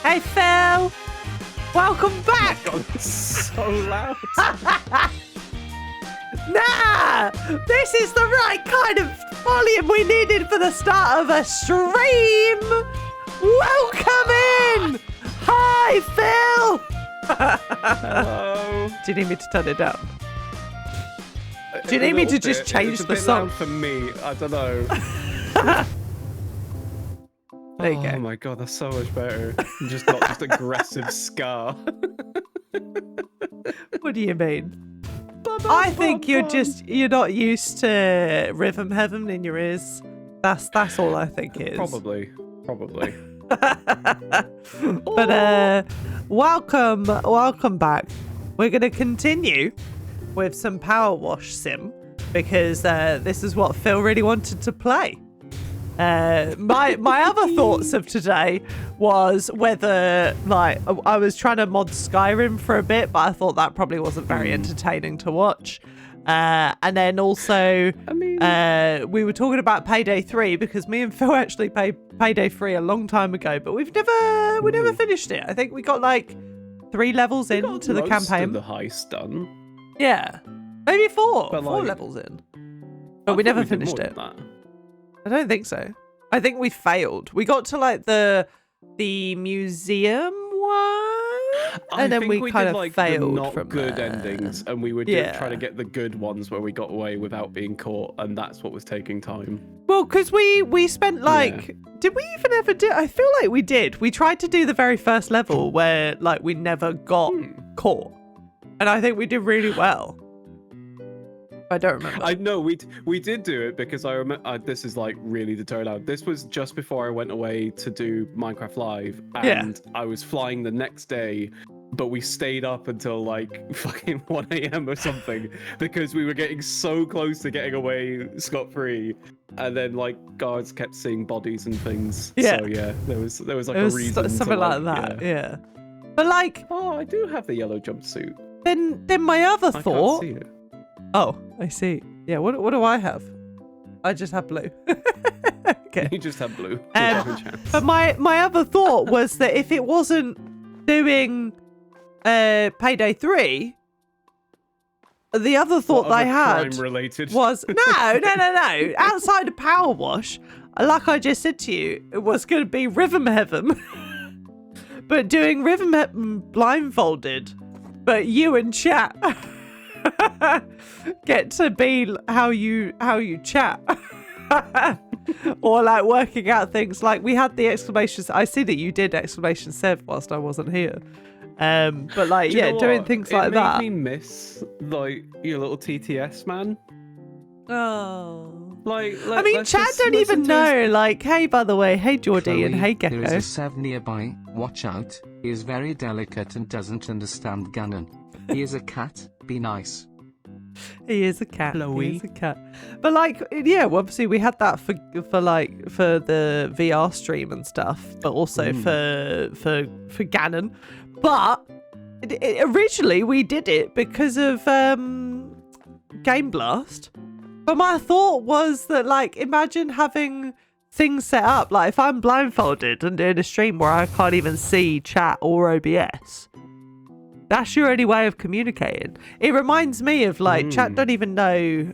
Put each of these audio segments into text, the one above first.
Hey, Phil! Welcome back! Oh my God, it's so loud. Nah! This is the right kind of volume we needed for the start of a stream! Welcome in! Hi, Phil! Hello. Do you need me to turn it down? Do you need me to just change the song? Loud for me, I don't know. There you go. Oh my God, that's so much better. Just not just aggressive ska. What do you mean? I think you're not used to rhythm heaven in your ears. That's all I think it is. Probably. But welcome back. We're gonna continue with some PowerWash Sim because this is what Phil really wanted to play. My other thoughts of today was whether I was trying to mod Skyrim for a bit, but I thought that probably wasn't very entertaining to watch. And then also, we were talking about Payday 3 because me and Phil actually played Payday 3 a long time ago, but we never finished it. I think we got like 3 levels into the campaign. The heist done. Yeah, maybe 4 But, levels in, but we never finished it. I don't think so. I think we failed. We got to like the museum one, and then we kind of failed not from good there. endings, and we were trying to get the good ones where we got away without being caught, and that's what was taking time. Well, because we spent like, did we even ever do? I feel like we did. We tried to do the very first level where like we never got caught, and I think we did really well. I don't remember. I know we did do it because I remember. This is like really the turnout. This was just before I went away to do Minecraft Live, and I was flying the next day, but we stayed up until like fucking 1 a.m. or something because we were getting so close to getting away scot-free, and then like guards kept seeing bodies and things. Yeah. So yeah, there was like a reason. Something like that. Yeah. But like, oh, I do have the yellow jumpsuit. Then my other thought. I can't see it. Oh, I see. Yeah, what do I have? I just have blue. Okay. You just have blue. But my other thought was that if it wasn't doing Payday 3, the other thought I had crime-related? was no. Outside of PowerWash, like I just said to you, it was going to be Rhythm Heaven, but doing Rhythm Heaven blindfolded, but you and chat. Get to be how you chat. Or like working out things like we had the exclamations. I see that you did exclamation Sev whilst I wasn't here. But like doing things like that. It made me miss like your little TTS man. Oh. Like I mean, chat don't even know. Like, hey, by the way, hey Geordie Chloe, and hey Gecko. There is a Sev nearby. Watch out. He is very delicate and doesn't understand Ganon. He is a cat. Be nice. He is a cat. Chloe. He is a cat. But like, yeah, well, obviously we had that for the VR stream and stuff, but also for Ganon. But originally we did it because of Game Blast. But my thought was that like, imagine having things set up like if I'm blindfolded and doing a stream where I can't even see chat or OBS. That's your only way of communicating. It reminds me of like chat don't even know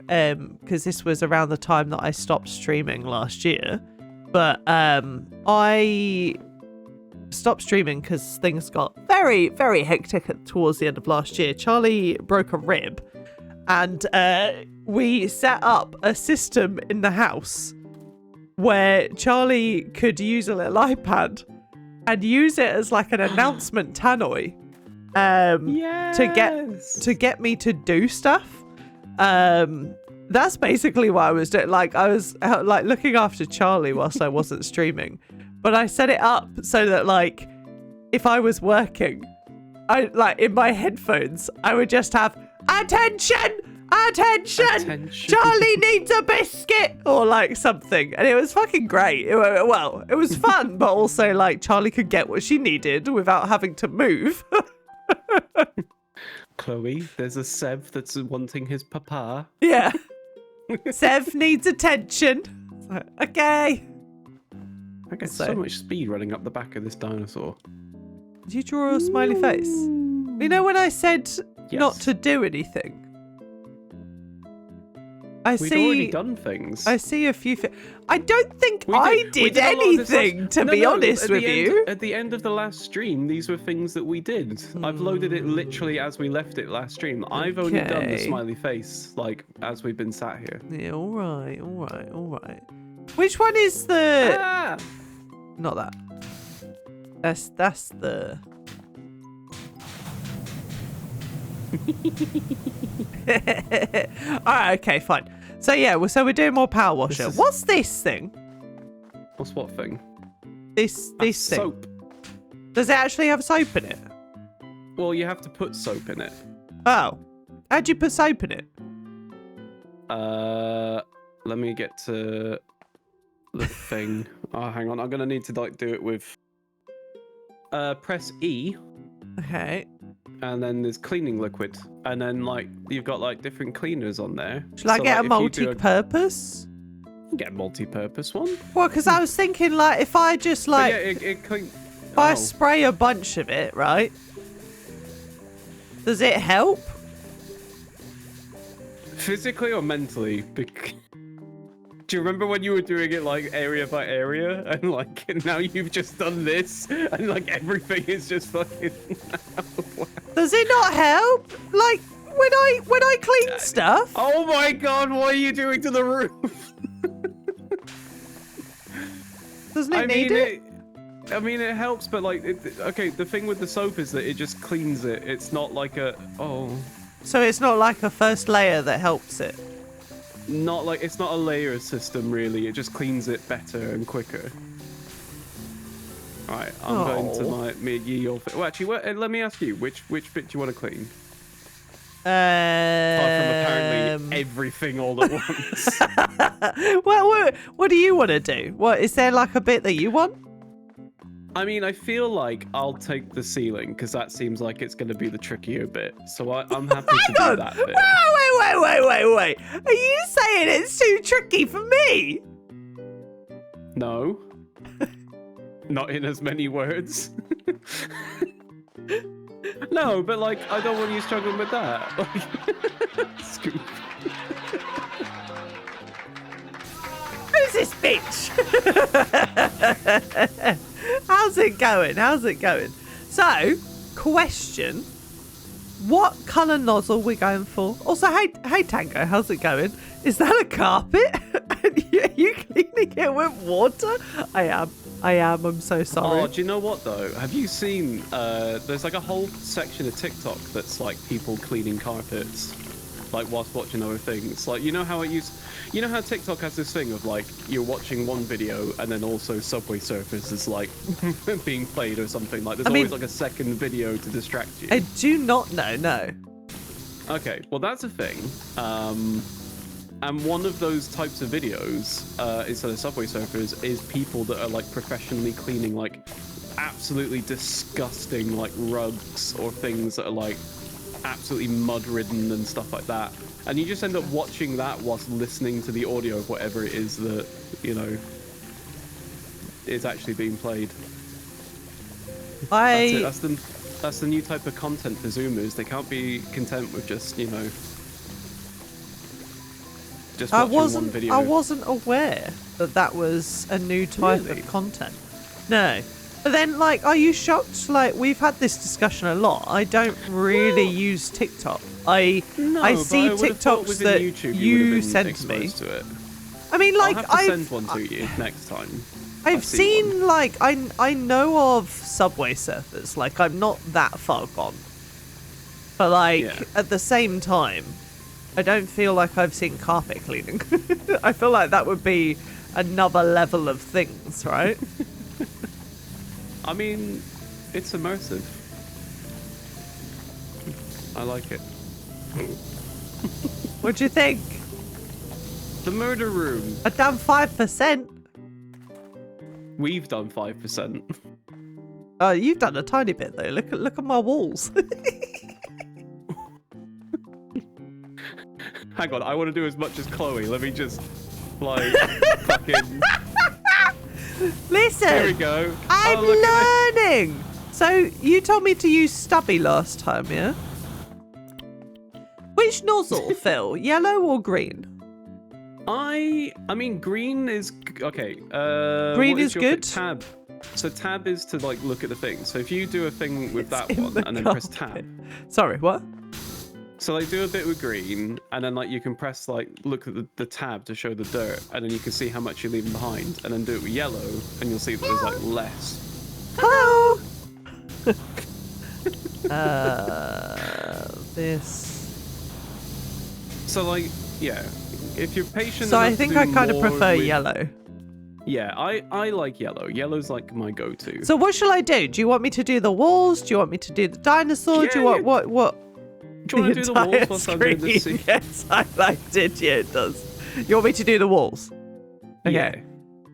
because this was around the time that I stopped streaming last year. But I stopped streaming because things got very, very hectic towards the end of last year. Charlie broke a rib and we set up a system in the house where Charlie could use a little iPad and use it as like an announcement tannoy. To get me to do stuff. That's basically what I was doing. Like I was like looking after Charlie whilst I wasn't streaming, but I set it up so that like if I was working, I like in my headphones I would just have attention, Charlie needs a biscuit or like something, and it was fucking great. It was fun, but also like Charlie could get what she needed without having to move. Chloe, there's a Sev that's wanting his papa. Yeah. Sev needs attention. Okay. I get so much speed running up the back of this dinosaur. Did you draw a smiley face? You know when I said not to do anything? We'd already done things. I see a few I don't think I did anything, to be honest with you. At the end of the last stream, these were things that we did. I've loaded it literally as we left it last stream. I've only done the smiley face, like, as we've been sat here. Yeah, all right. Which one is the... Not that. That's the... Alright, okay, fine. So yeah, so we're doing more power washer. What's this thing? What's what thing? This thing. Soap. Does it actually have soap in it? Well, you have to put soap in it. Oh. How'd you put soap in it? Let me get to the thing. Oh, hang on. I'm gonna need to like do it with press E. Okay. And then there's cleaning liquid, and then like you've got like different cleaners on there. Shall I get a multi-purpose? Get a multi-purpose one. Well, because I was thinking like if I just like if I spray a bunch of it, right? Does it help? Physically or mentally? Do you remember when you were doing it like area by area, and like now you've just done this, and like everything is just fucking. Does it not help? Like when I clean stuff? Oh my god! What are you doing to the roof? Doesn't it need it? I mean, it helps, but like, okay. The thing with the soap is that it just cleans it. It's not like a So it's not like a first layer that helps it. Not like it's not a layer system really. It just cleans it better and quicker. All right, I'm going to my well, actually, let me ask you, which bit do you want to clean? Apart from apparently everything all at once. Well, what do you want to do? What is there like a bit that you want? I mean, I feel like I'll take the ceiling because that seems like it's going to be the trickier bit. So I'm happy to do that bit. Wait. Are you saying it's too tricky for me? No. Not in as many words. No, but like, I don't want you struggling with that. Scoop. Who's this bitch? How's it going? So, question. What colour nozzle we're going for? Also, hey Tango, how's it going? Is that a carpet? Are you cleaning it with water? I am. I'm so sorry. Oh, do you know what though? Have you seen? There's like a whole section of TikTok that's like people cleaning carpets, like whilst watching other things. Like you know how TikTok has this thing of like you're watching one video and then also Subway Surfers is like being played or something. Like there's always like a second video to distract you. I do not know. No. Okay, well that's a thing. And one of those types of videos, instead of Subway Surfers, is people that are like professionally cleaning like absolutely disgusting like rugs or things that are like absolutely mud-ridden and stuff like that. And you just end up watching that whilst listening to the audio of whatever it is that, you know, is actually being played. That's the new type of content for Zoomers. They can't be content with just, you know, just watching one video. I wasn't aware that was a new type of content. No. But then, like, are you shocked? Like, we've had this discussion a lot. I don't really use TikTok. I see TikToks that you send me. To it. I mean, like, I'll have to send one to you next time. I've seen like, I know of Subway Surfers. Like, I'm not that far gone. But, like, at the same time, I don't feel like I've seen carpet cleaning. I feel like that would be another level of things, right? I mean, it's immersive. I like it. What do you think? The murder room. I've done 5%. We've done 5%. Oh, you've done a tiny bit though. Look at my walls. Hang on, I want to do as much as Chloe. Let me just, like, fucking... Listen. There we go. I'm learning. So you told me to use stubby last time, yeah? Which nozzle, Phil? Yellow or green? I mean, green is okay. Green what is your good. Tab. So tab is to like look at the thing. So if you do a thing with It's that in one the and then press carpet. tab. Sorry, what? So like do a bit with green, and then like you can press like look at the tab to show the dirt, and then you can see how much you're leaving behind, and then do it with yellow, and you'll see that there's like less. Hello. This. So like yeah, if you're patient. So I enough to think do I kind of more prefer with- yellow. Yeah, I like yellow. Yellow's like my go-to. So what shall I do? Do you want me to do the walls? Do you want me to do the dinosaur? Do you want what? Do you want to do the walls entire whilst I'm doing the screen? scene? Yes, I liked it. Yeah, it does. You want me to do the walls? Okay. Yeah.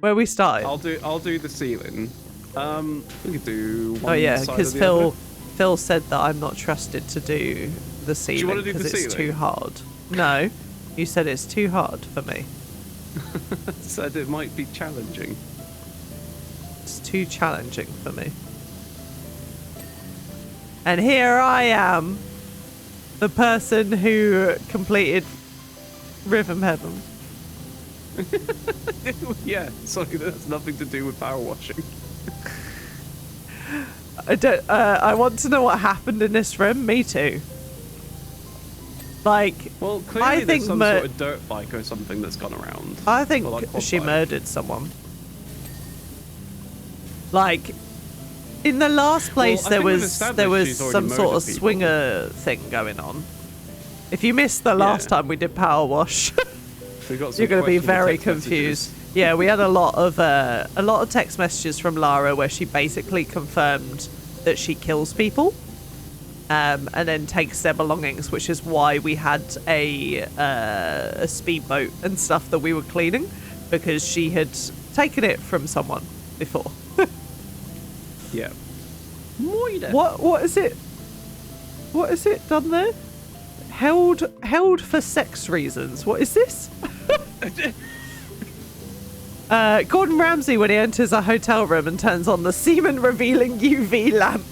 Where we started? I'll do the ceiling. We could do one Oh yeah, side because or the other. Phil said that I'm not trusted to do the ceiling wanna do the because it's ceiling? too hard. No, you said it's too hard for me. Said it might be challenging. It's too challenging for me. And here I am, the person who completed Rhythm Heaven. Yeah, sorry, that has nothing to do with power washing. I don't. I want to know what happened in this room. Me too. Like, Well, clearly I there's think some sort of dirt bike or something that's gone around. I think Or like quad she bike. murdered someone. Like, in the last place I there think we've was established she's already some sort of murdered people. swinger thing going on. If you missed the last Yeah. time we did Power Wash, We got some you're going to be questionable very text confused. messages. Yeah, we had a lot of text messages from Lara where she basically confirmed that she kills people, and then takes their belongings, which is why we had a speedboat and stuff that we were cleaning, because she had taken it from someone before. Yeah. Moida. What is it? What is it done there? Held for sex reasons. What is this? Gordon Ramsay when he enters a hotel room and turns on the semen revealing UV lamp.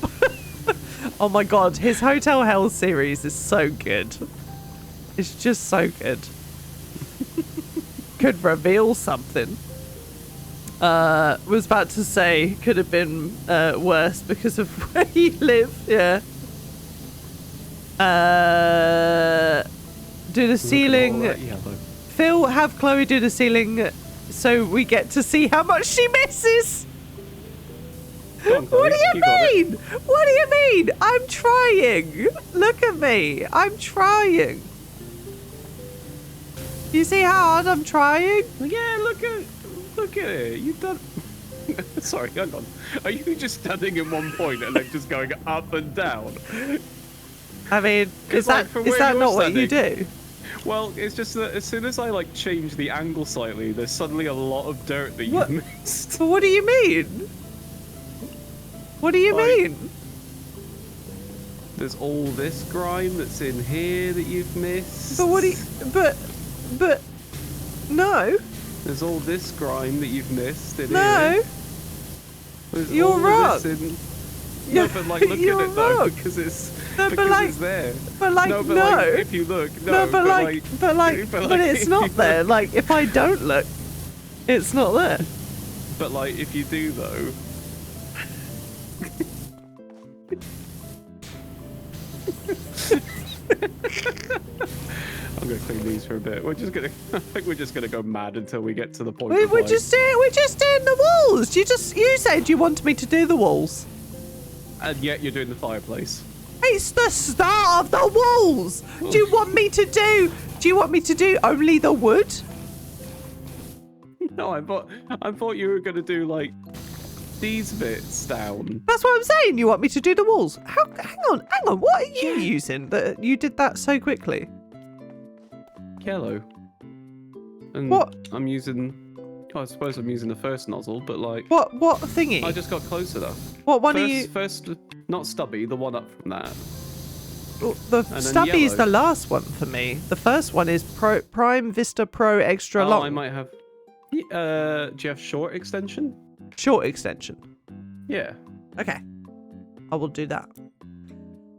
Oh my god, his Hotel Hell series is so good. It's just so good. Could reveal something. Was about to say could have been worse because of where you live. Yeah. Do the ceiling. Look at all that yellow. Phil, have Chloe do the ceiling so we get to see how much she misses. Go on, Chloe, What do you got it. mean? What do you mean? I'm trying. Look at me. I'm trying. You see how hard I'm trying? Yeah, look at it. You've done. Sorry, hang on. Are you just standing in one point and then just going up and down? I mean, is like, that from is where that you're not what you standing- do? Well, it's just that as soon as I like change the angle slightly, there's suddenly a lot of dirt that What? you missed. But what do you mean? What do you Like- mean? There's all this grime that's in here that you've missed. But what do you? But no, There's all this grime that you've missed in no. here. There's You're all of wrong. this in... You're- No, but like look you're at it though, wrong. because it's No, but, because like- it's there. But like no, but no. like, if you look, No, but like, but it's if not you there. look- Like, if I don't look, it's not there. But like, if you do though. I'm gonna clean these for a bit. I think we're just gonna go mad until we get to the point. We're of, like, just doing the walls. You said you wanted me to do the walls. And yet you're doing the fireplace. It's the start of the walls. Do you want me to do? Do you want me to do only the wood? No, I thought you were gonna do like these bits down. That's what I'm saying. You want me to do the walls? Hang on. What are you using that you did that so quickly? Yellow. And What? I'm using. I suppose I'm using the first nozzle, but like. What thingy? I just got close enough. What one first, are you? First, not stubby, the one up from that. The then stubby is yellow. the last one for me. The first one is Prime Vista Pro Extra Long. I might have. Do you have short extension? Short extension. Yeah. Okay. I will do that.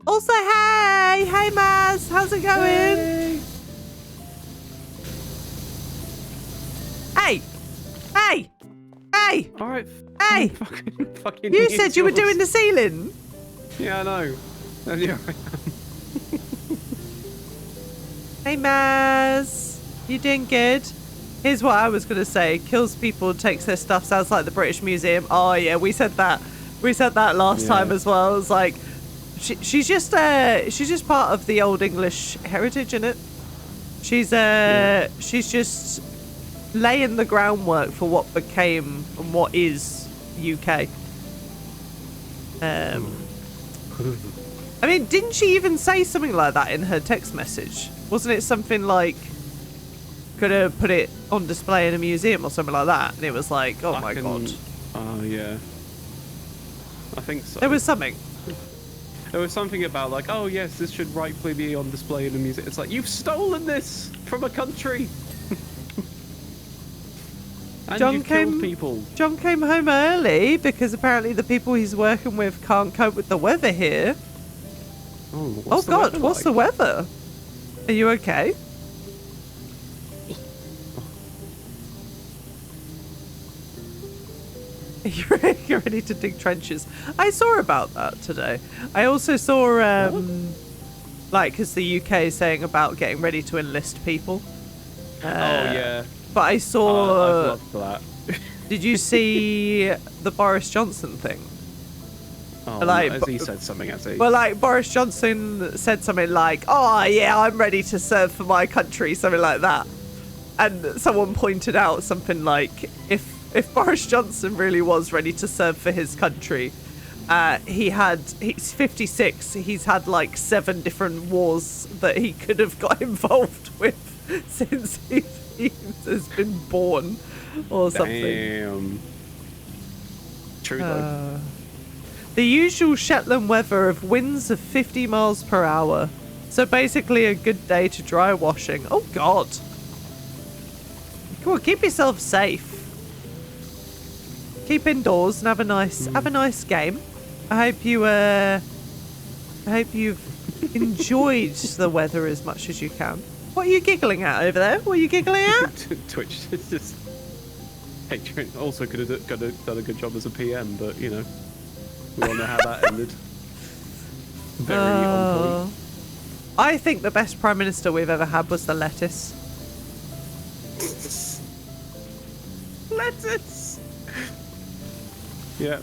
Also, hey Maz, how's it going? Hey! All right. Hey! Fucking You said you were doing the ceiling. Yeah, I know. Yeah, I am. Hey Maz, you doing good? Here's what I was gonna say: kills people, takes their stuff. Sounds like the British Museum. Oh yeah, we said that. We said that last time as well. It was like, she's just part of the Old English heritage, innit? She's just laying the groundwork for what became and what is UK. I mean, didn't she even say something like that in her text message? Wasn't it something like, could have put it on display in a museum or something like that? And it was like, oh my god. Oh yeah. I think so. There was something. There was something about like, oh yes, this should rightfully be on display in a museum. It's like, you've stolen this from a country. And you've killed people. John came home early because apparently the people he's working with can't cope with the weather here. Oh god, what's the weather? Are you okay? You're ready to dig trenches. I saw about that today. I also saw, like, because the UK is saying about getting ready to enlist people. Oh, yeah. But I saw... I'd love for that. Did you see the Boris Johnson thing? Oh, like, as he said something, as he... Well, like, Boris Johnson said something like, oh, yeah, I'm ready to serve for my country, something like that. And someone pointed out something like, if Boris Johnson really was ready to serve for his country, he's 56, he's had like 7 different wars that he could have got involved with since he has been born or something. Damn. True though. The usual Shetland weather of winds of 50 miles per hour. So basically a good day to dry washing. Oh god. Come on, keep yourself safe. Keep indoors and have a nice game. I hope you've enjoyed the weather as much as you can. What are you giggling at over there? What are you giggling at? Twitch is just picturing. Also could have done a good job as a PM, but you know, we all know how that ended. Very on point. I think the best Prime Minister we've ever had was the lettuce. Lettuce. Yeah.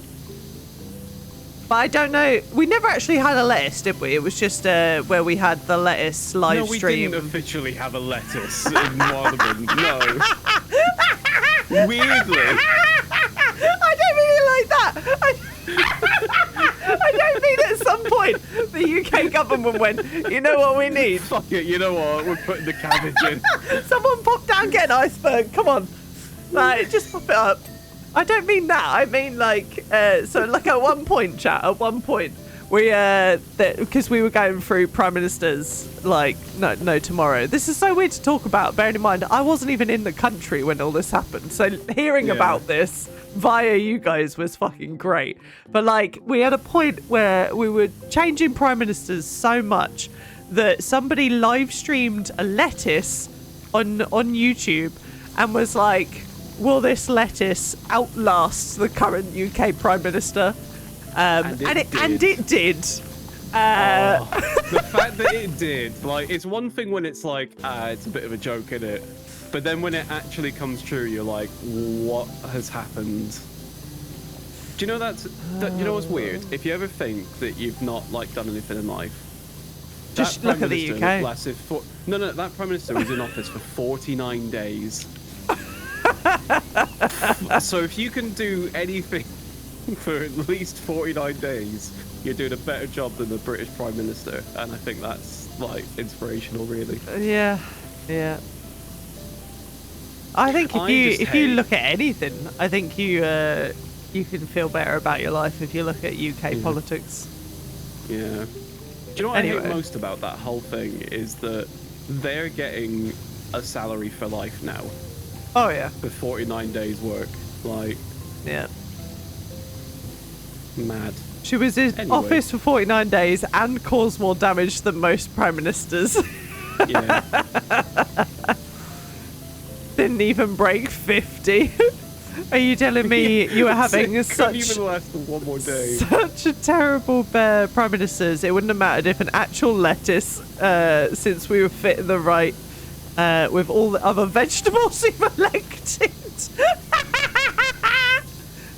But I don't know. We never actually had a lettuce, did we? It was just where we had the lettuce live stream. No, we didn't officially have a lettuce in Marlborough. No. Weirdly. I don't mean it like that. I don't mean at some point the UK government went, you know what we need? Fuck it, you know what? We're putting the cabbage in. Someone pop down, get an iceberg. Come on. Like, just pop it up. I don't mean that. I mean like, so like at one point, chat, we, because we were going through Prime Ministers, like, no, tomorrow. This is so weird to talk about, bearing in mind, I wasn't even in the country when all this happened. So hearing about this via you guys was fucking great. But like, we had a point where we were changing Prime Ministers so much that somebody live streamed a lettuce on YouTube and was like, will this lettuce outlast the current UK Prime Minister? And it did. The fact that it did, like, it's one thing when it's like, it's a bit of a joke, innit? But then when it actually comes true, you're like, what has happened? Do you know you know what's weird? If you ever think that you've not like done anything in life, just look at the UK. Lasted no, that Prime Minister was in office for 49 days. So if you can do anything for at least 49 days, you're doing a better job than the British Prime Minister, and I think that's like inspirational, really. Yeah. I think if you look at anything, I think you can feel better about your life if you look at UK politics. Yeah. Do you know what I hate most about that whole thing is that they're getting a salary for life now. Oh yeah. For 49 days work, like. Yeah. Mad. She was in Anyway. office for 49 days and caused more damage than most prime ministers. Yeah. Didn't even break 50. Are you telling me you were having Couldn't such even last for one more day. such a terrible prime ministers? It wouldn't have mattered if an actual lettuce, since we were fit in the right with all the other vegetables you've elected. It's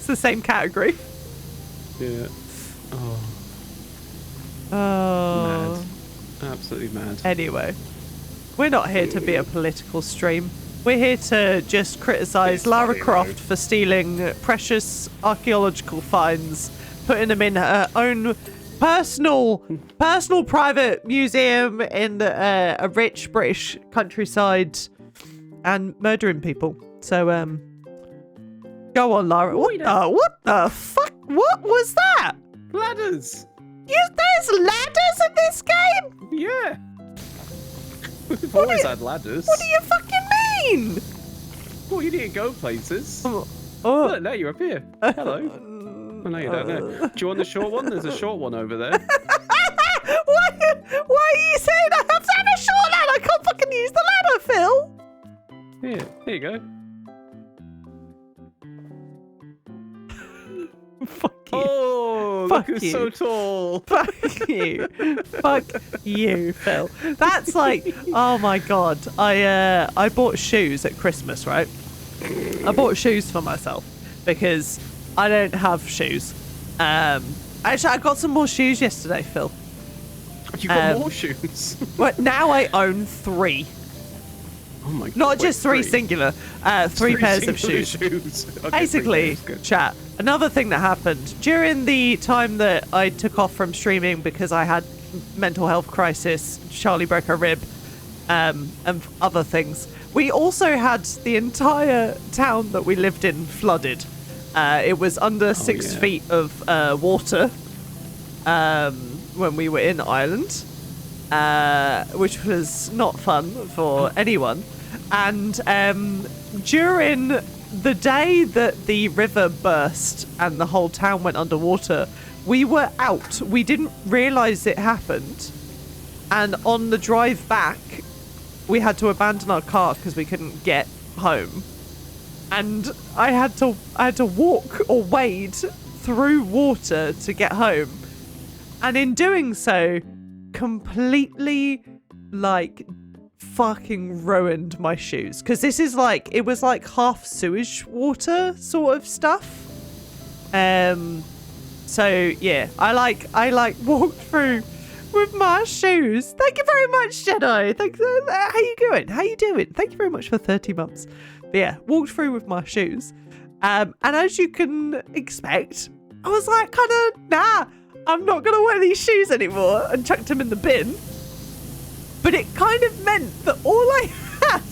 the same category. Yeah. Oh, Oh. mad. Absolutely mad. Anyway, we're not here to be a political stream. We're here to just criticise It's Lara funny, Croft though. for stealing precious archaeological finds, putting them in her own personal private museum in a rich British countryside, and murdering people. So, go on, Lara. What the fuck? What was that? Ladders! There's ladders in this game? Yeah! We've always had ladders. What do you fucking mean? Well, you need to go places. Oh. Look, there, you're up here. Hello. Oh, no, you don't know. Do you want the short one? There's a short one over there. Why are you saying I have to have a short ladder? I can't fucking use the ladder, Phil. Here you go. Fuck you. Oh, Fuck look, it's you. so tall. Fuck you. Fuck you, Phil. That's like, oh my god. I bought shoes at Christmas, right? I bought shoes for myself because I don't have shoes. Actually, I got some more shoes yesterday, Phil. You got more shoes. But now I own 3. Oh my god. Not wait, just 3 singular, 3 pairs of singular shoes. Okay, Basically, 3 pairs, good. chat, another thing that happened during the time that I took off from streaming because I had mental health crisis, Charlie broke her rib, and other things. We also had the entire town that we lived in flooded. It was under 6 feet of water when we were in Ireland, which was not fun for anyone. And during the day that the river burst and the whole town went underwater, we were out. We didn't realise it happened. And on the drive back, we had to abandon our car because we couldn't get home. And I had to walk or wade through water to get home. And in doing so, completely like fucking ruined my shoes, because this is like, it was like half sewage water sort of stuff. So yeah, I like walked through with my shoes. Thank you very much, Jedi. How you going? How you doing? Thank you very much for 30 months. But yeah, walked through with my shoes. And as you can expect, I was like, kind of, nah, I'm not going to wear these shoes anymore, and chucked them in the bin. But it kind of meant that all I had,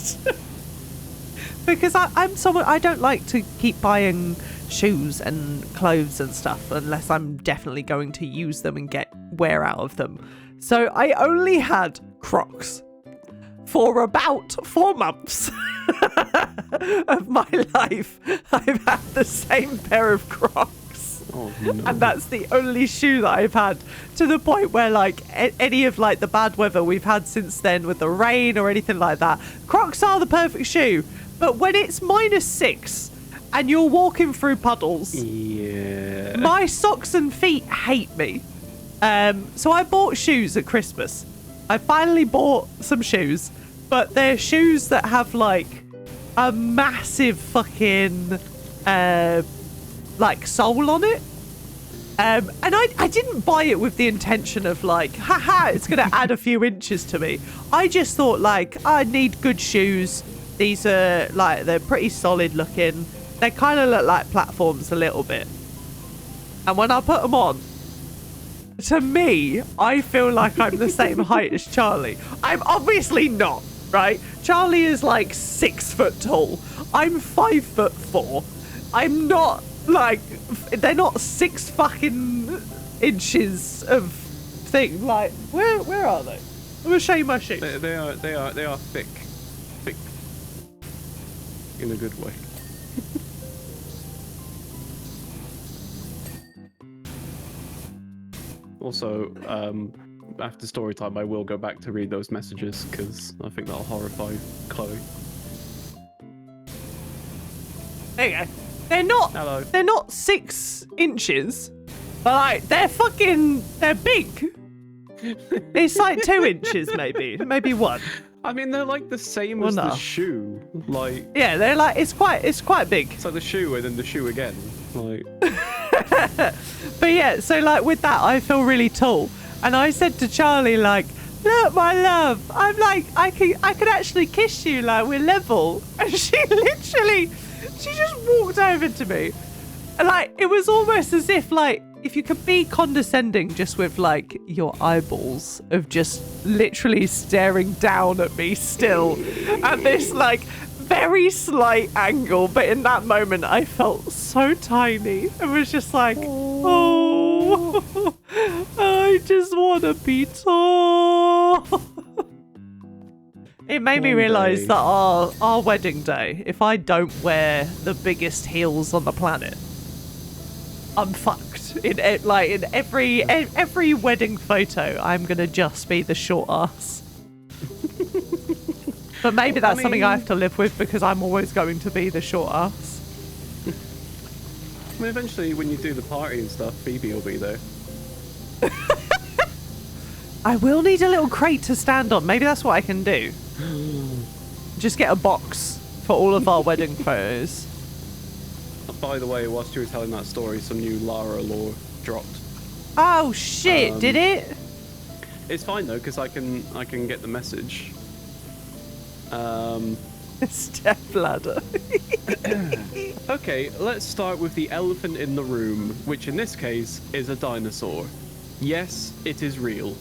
because I'm someone, I don't like to keep buying shoes and clothes and stuff unless I'm definitely going to use them and get wear out of them. So I only had Crocs for about 4 months of my life. I've had the same pair of Crocs. Oh, no. And that's the only shoe that I've had, to the point where like any of like the bad weather we've had since then with the rain or anything like that, Crocs are the perfect shoe. But when it's -6 and you're walking through puddles, yeah, my socks and feet hate me. So I bought shoes at Christmas. I finally bought some shoes, but they're shoes that have like a massive fucking like sole on it. And I didn't buy it with the intention of like, haha, it's going to add a few inches to me. I just thought like, I need good shoes. These are like, they're pretty solid looking. They kind of look like platforms a little bit. And when I put them on, to me, I feel like I'm the same height as Charlie. I'm obviously not, right? Charlie is like 6 foot tall. I'm 5'4". I'm not like, they're not 6 fucking inches of thing. Like, where are they? I'm gonna show you my shoes. they are thick in a good way. Also, after story time, I will go back to read those messages because I think that'll horrify Chloe. There you go. They're not. Hello. They're not 6 inches, but like they're big. It's like 2 inches, maybe 1. I mean, they're like the same as the shoe. Like, yeah, they're like it's quite big. it's like the shoe and then the shoe again. Like, But yeah, so like with that, I feel really tall, and I said to Charlie like, "Look, my love, I'm like I could actually kiss you, like we're level," and she just walked over to me, and like it was almost as if like. If you could be condescending just with like your eyeballs of just literally staring down at me still at this like very slight angle, but in that moment I felt so tiny. It was just like, oh, I just want to be tall. It made me realise that our wedding day, if I don't wear the biggest heels on the planet, I'm fucked. In every wedding photo, I'm gonna just be the short ass. But maybe that's something I have to live with because I'm always going to be the short ass. I mean, eventually, when you do the party and stuff, Phoebe will be there. I will need a little crate to stand on. Maybe that's what I can do. Just get a box for all of our wedding photos. By the way, whilst you were telling that story, some new Lara lore dropped. Oh shit! Did it? It's fine though, because I can get the message. Step ladder. Okay, let's start with the elephant in the room, which in this case is a dinosaur. Yes, it is real.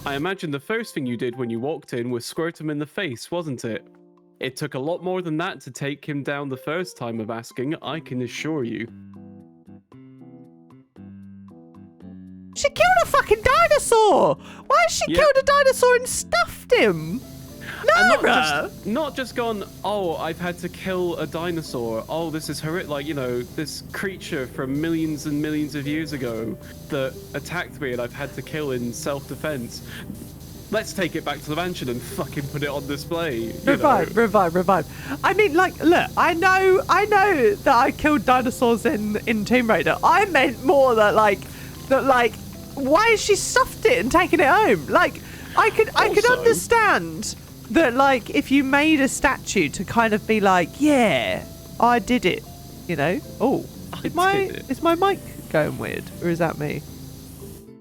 I imagine the first thing you did when you walked in was squirt him in the face, wasn't it? It took a lot more than that to take him down the first time of asking, I can assure you. She killed a fucking dinosaur! Why has she killed a dinosaur and stuffed him? Lara! Not just gone, oh, I've had to kill a dinosaur. Oh, this is horrific. Like, you know, this creature from millions and millions of years ago that attacked me and I've had to kill in self-defense. Let's take it back to the mansion and fucking put it on display. Revive. I mean, like, look, I know that I killed dinosaurs in Tomb Raider. I meant more that, why has she stuffed it and taken it home? Like, I could understand that, like, if you made a statue to kind of be like, yeah, I did it, you know? Oh, is my mic going weird, or is that me?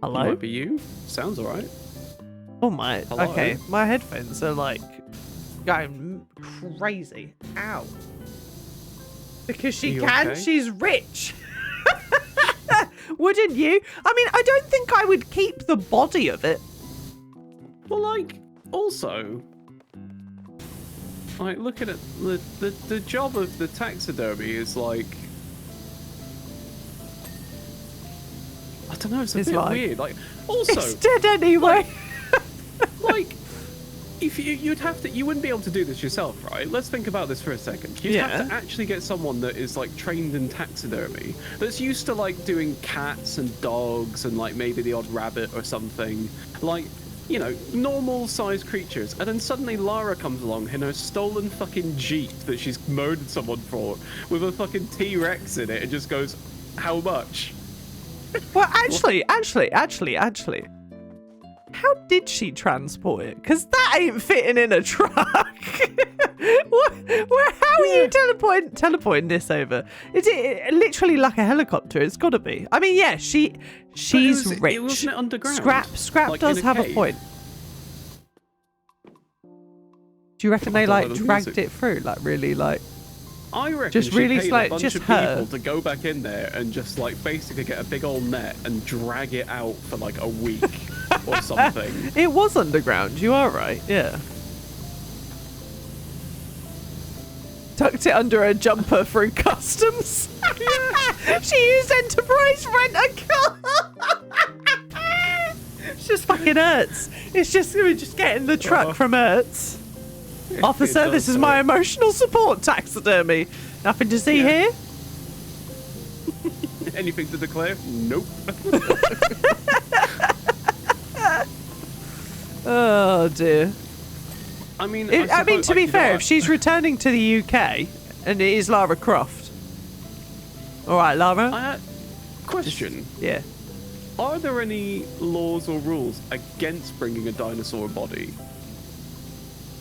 Hello? It might be you. Sounds alright. Oh my, Hello? okay, my headphones are like going crazy. Ow. Because she can, okay? She's rich. Wouldn't you? I mean, I don't think I would keep the body of it. Well, like, also, like, look at it, the job of the taxidermy is like, I don't know, it's a bit weird. Like, also, it's dead anyway. Like, if you wouldn't be able to do this yourself, right? Let's think about this for a second. You'd have to actually get someone that is like trained in taxidermy, that's used to like doing cats and dogs and like maybe the odd rabbit or something, like, you know, normal sized creatures. And then suddenly Lara comes along in her stolen fucking Jeep that she's murdered someone for with a fucking T-Rex in it and just goes, how much? Well, actually. How did she transport it? Because that ain't fitting in a truck. How are you teleporting this over? Is it literally like a helicopter? It's got to be. I mean, yeah, she's rich. It wasn't underground. Scrap like does have a point. Do you reckon they like dragged it through? Like really like... I reckon just she really paid like a bunch just of her people to go back in there and just like basically get a big old net and drag it out for like a week or something. It was underground. You are right. Yeah. Tucked it under a jumper through customs. She used Enterprise Rent-A-Car. It's just fucking hurts. It's just we just getting the truck from Hertz. Officer, this is my emotional support taxidermy. Nothing to see here? Anything to declare? Nope. Oh dear. I mean, To be fair, if she's returning to the UK and it is Lara Croft. All right, Lara. Question. Yeah. Are there any laws or rules against bringing a dinosaur body?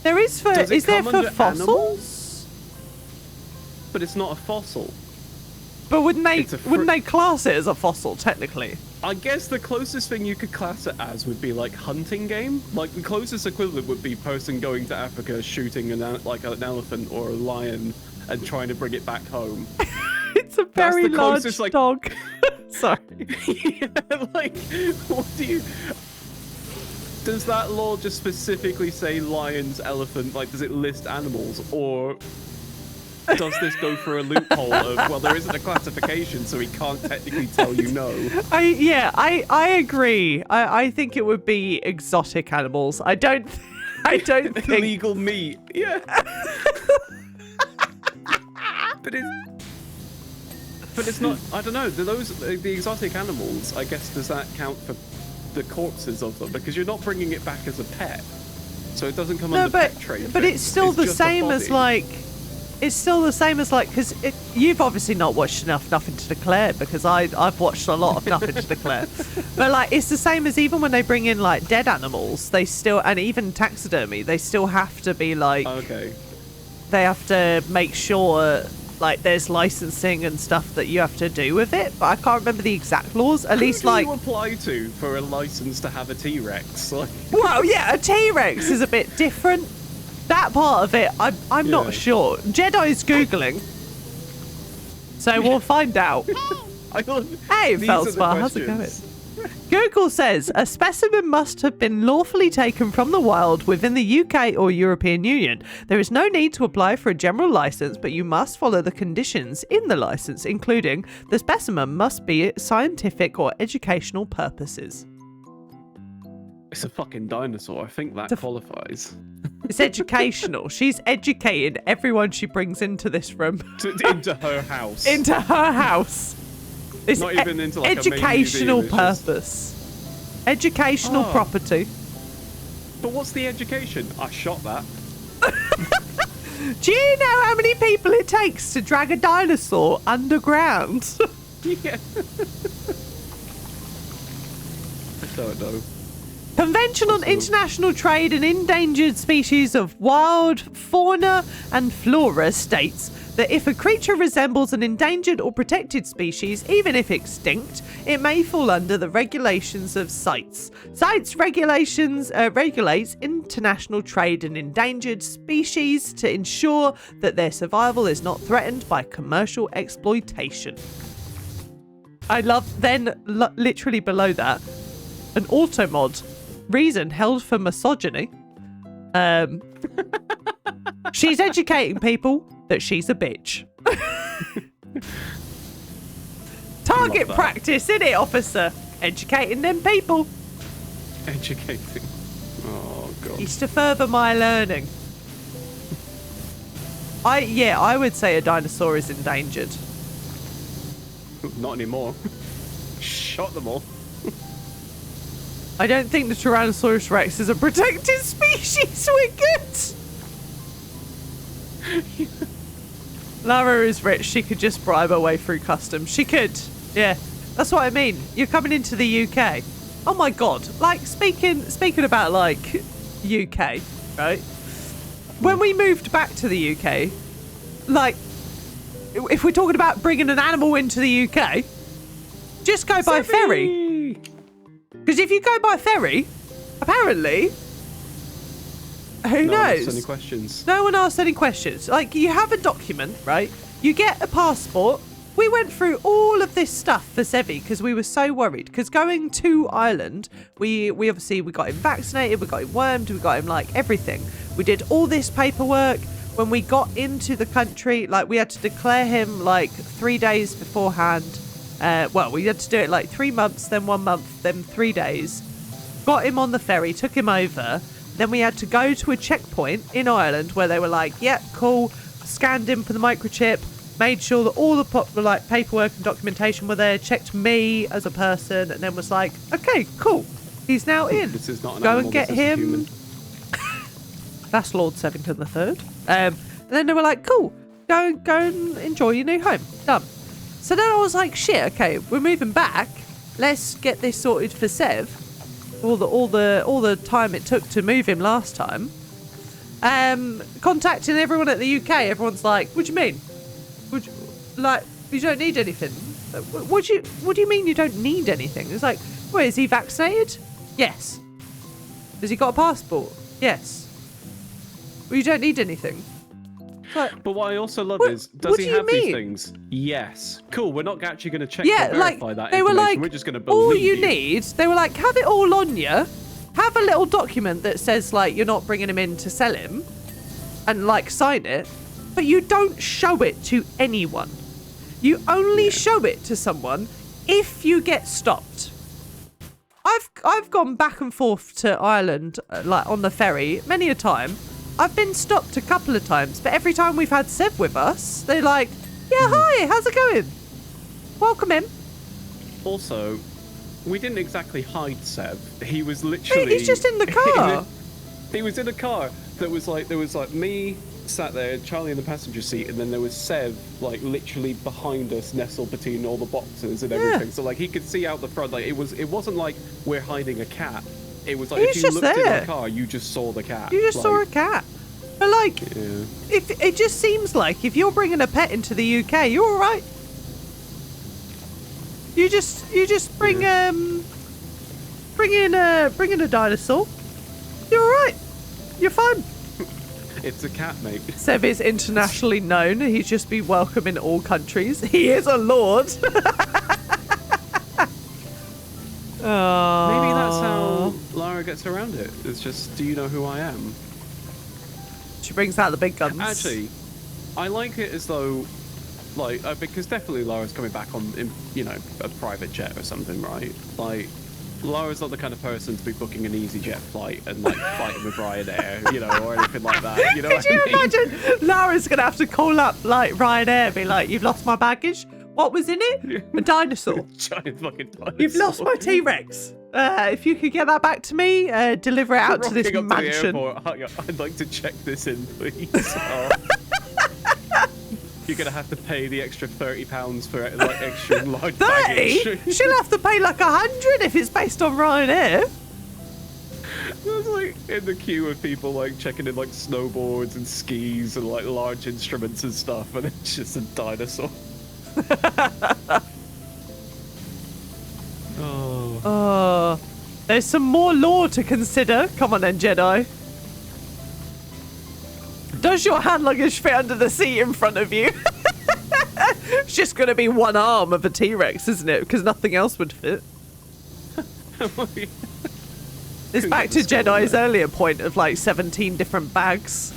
There is for. Does it Is there come for under fossils? animals? But it's not a fossil. But wouldn't It's a they class it as a fossil technically? I guess the closest thing you could class it as would be like hunting game. Like the closest equivalent would be person going to Africa shooting an elephant or a lion and trying to bring it back home. It's a very the large closest, like- dog. Sorry. Yeah, like, what do you... Does that law just specifically say lions, elephant? Like, does it list animals? Or does this go for a loophole of, well, there isn't a classification, so he can't technically tell you no? I agree. I think it would be exotic animals. I don't think Illegal meat. Yeah. But it's not, I don't know, do those, the exotic animals, I guess, does that count for the corpses of them? Because you're not bringing it back as a pet. So it doesn't come under pet trade. But it's still the just a same as body. like, it's still the same as like, because you've obviously not watched enough Nothing to Declare, because I've watched a lot of Nothing to Declare. But like, it's the same as even when they bring in like dead animals, they still, and even taxidermy, they still have to be like, Okay. they have to make sure like there's licensing and stuff that you have to do with it, but I can't remember the exact laws. At least like, Who do you apply to for a license to have a T-Rex? Like, well, yeah, a T-Rex is a bit different. That part of it, I'm not sure. Jedi's Googling, so we'll find out. Hey, Felspar, how's it going? Google says a specimen must have been lawfully taken from the wild within the UK or European Union. There is no need to apply for a general license, but you must follow the conditions in the license, including the specimen must be scientific or educational purposes. It's a fucking dinosaur. I think that qualifies. It's educational. She's educating everyone she brings into this room. Into her house. Into her house. It's not even into like educational a main museum, purpose. Educational property. But what's the education? I shot that. Do you know how many people it takes to drag a dinosaur underground? Yeah. I don't know. Convention on International Trade in Endangered Species of Wild Fauna and Flora states that if a creature resembles an endangered or protected species, even if extinct, it may fall under the regulations of CITES. CITES regulations regulates international trade in endangered species to ensure that their survival is not threatened by commercial exploitation. I love then literally below that an automod. Reason held for misogyny. She's educating people that she's a bitch. Target practice, innit, officer? Educating them people. Educating. Oh god. It's to further my learning. I would say a dinosaur is endangered. Not anymore. Shot them all. I don't think the Tyrannosaurus Rex is a protected species. We're good. Lara is rich. She could just bribe her way through customs. She could. Yeah. That's what I mean. You're coming into the UK. Oh my god. Like, speaking about, like, UK, right? When we moved back to the UK, like, if we're talking about bringing an animal into the UK, just go by ferry. Because if you go by ferry, apparently, who knows? No one asked any questions. No one asked any questions. Like, you have a document, right? You get a passport. We went through all of this stuff for Sevi because we were so worried. Because going to Ireland, we obviously, we got him vaccinated, we got him wormed, we got him, like, everything. We did all this paperwork. When we got into the country, like, we had to declare him, like, 3 days beforehand. Well, we had to do it like 3 months, then 1 month, then 3 days. Got him on the ferry, took him over. Then we had to go to a checkpoint in Ireland where they were like, yep, cool. Scanned him for the microchip, made sure that all the like paperwork and documentation were there, checked me as a person, and then was like, okay, cool. He's now in. This is not an Go animal, and get this is a him. human. That's Lord Sevington the Third. And then they were like, cool, go and enjoy your new home. Done. So then I was like, shit, okay, we're moving back. Let's get this sorted for Sev. All the time it took to move him last time. Contacting everyone at the UK, everyone's like, what do you mean? You don't need anything. What do you mean you don't need anything? It's like, well, is he vaccinated? Yes. Has he got a passport? Yes. Well, you don't need anything. But what I also love is, does he have these things? Yes. Cool, we're not actually going to check or verify that they were information. like, We're just going to believe all you need, they were like, have it all on you. Have a little document that says, like, you're not bringing him in to sell him. And, like, sign it. But you don't show it to anyone. You only show it to someone if you get stopped. I've gone back and forth to Ireland, like, on the ferry, many a time. I've been stopped a couple of times, but every time we've had Seb with us, they're like, yeah, hi, how's it going? Welcome in. Also, we didn't exactly hide Seb. He was literally... He's just in the car. He was in a car that was like, there was like me sat there, Charlie in the passenger seat, and then there was Seb, like, literally behind us, nestled between all the boxes and everything. Yeah. So, like, he could see out the front. Like, it wasn't like we're hiding a cat. It was like, He if was you just looked in there. the car, you just saw the cat. You just saw a cat. But, like, Yeah. if it just seems like if you're bringing a pet into the UK, you're all right. You just bring in a dinosaur. You're all right. You're fine. It's a cat, mate. Seb is internationally known. He'd just be welcome in all countries. He is a lord. Maybe that's how Lara gets around it. It's just, do you know who I am? She brings out the big guns. Actually, I like it as though, like, because definitely Lara's coming back on, a private jet or something, right? Like, Lara's not the kind of person to be booking an EasyJet flight and, like, fighting with Ryanair, or anything like that. You know Could you what I mean? imagine Lara's going to have to call up, like, Ryanair and be like, you've lost my baggage? What was in it? A dinosaur. Giant fucking dinosaur. You've lost my T-Rex. If you could get that back to me, deliver it out to this Rocking up mansion. To the airport. I'd like to check this in, please. You're going to have to pay the extra £30 for, like, extra large 30? baggage. She'll have to pay like 100 if it's based on Ryanair. There's like in the queue of people like checking in like snowboards and skis and like large instruments and stuff, and it's just a dinosaur. Oh. There's some more lore to consider. Come on then, Jedi. Does your hand luggage fit under the seat in front of you? It's just going to be one arm of a T-Rex, isn't it? Because nothing else would fit. It's back to Jedi's earlier point of like 17 different bags.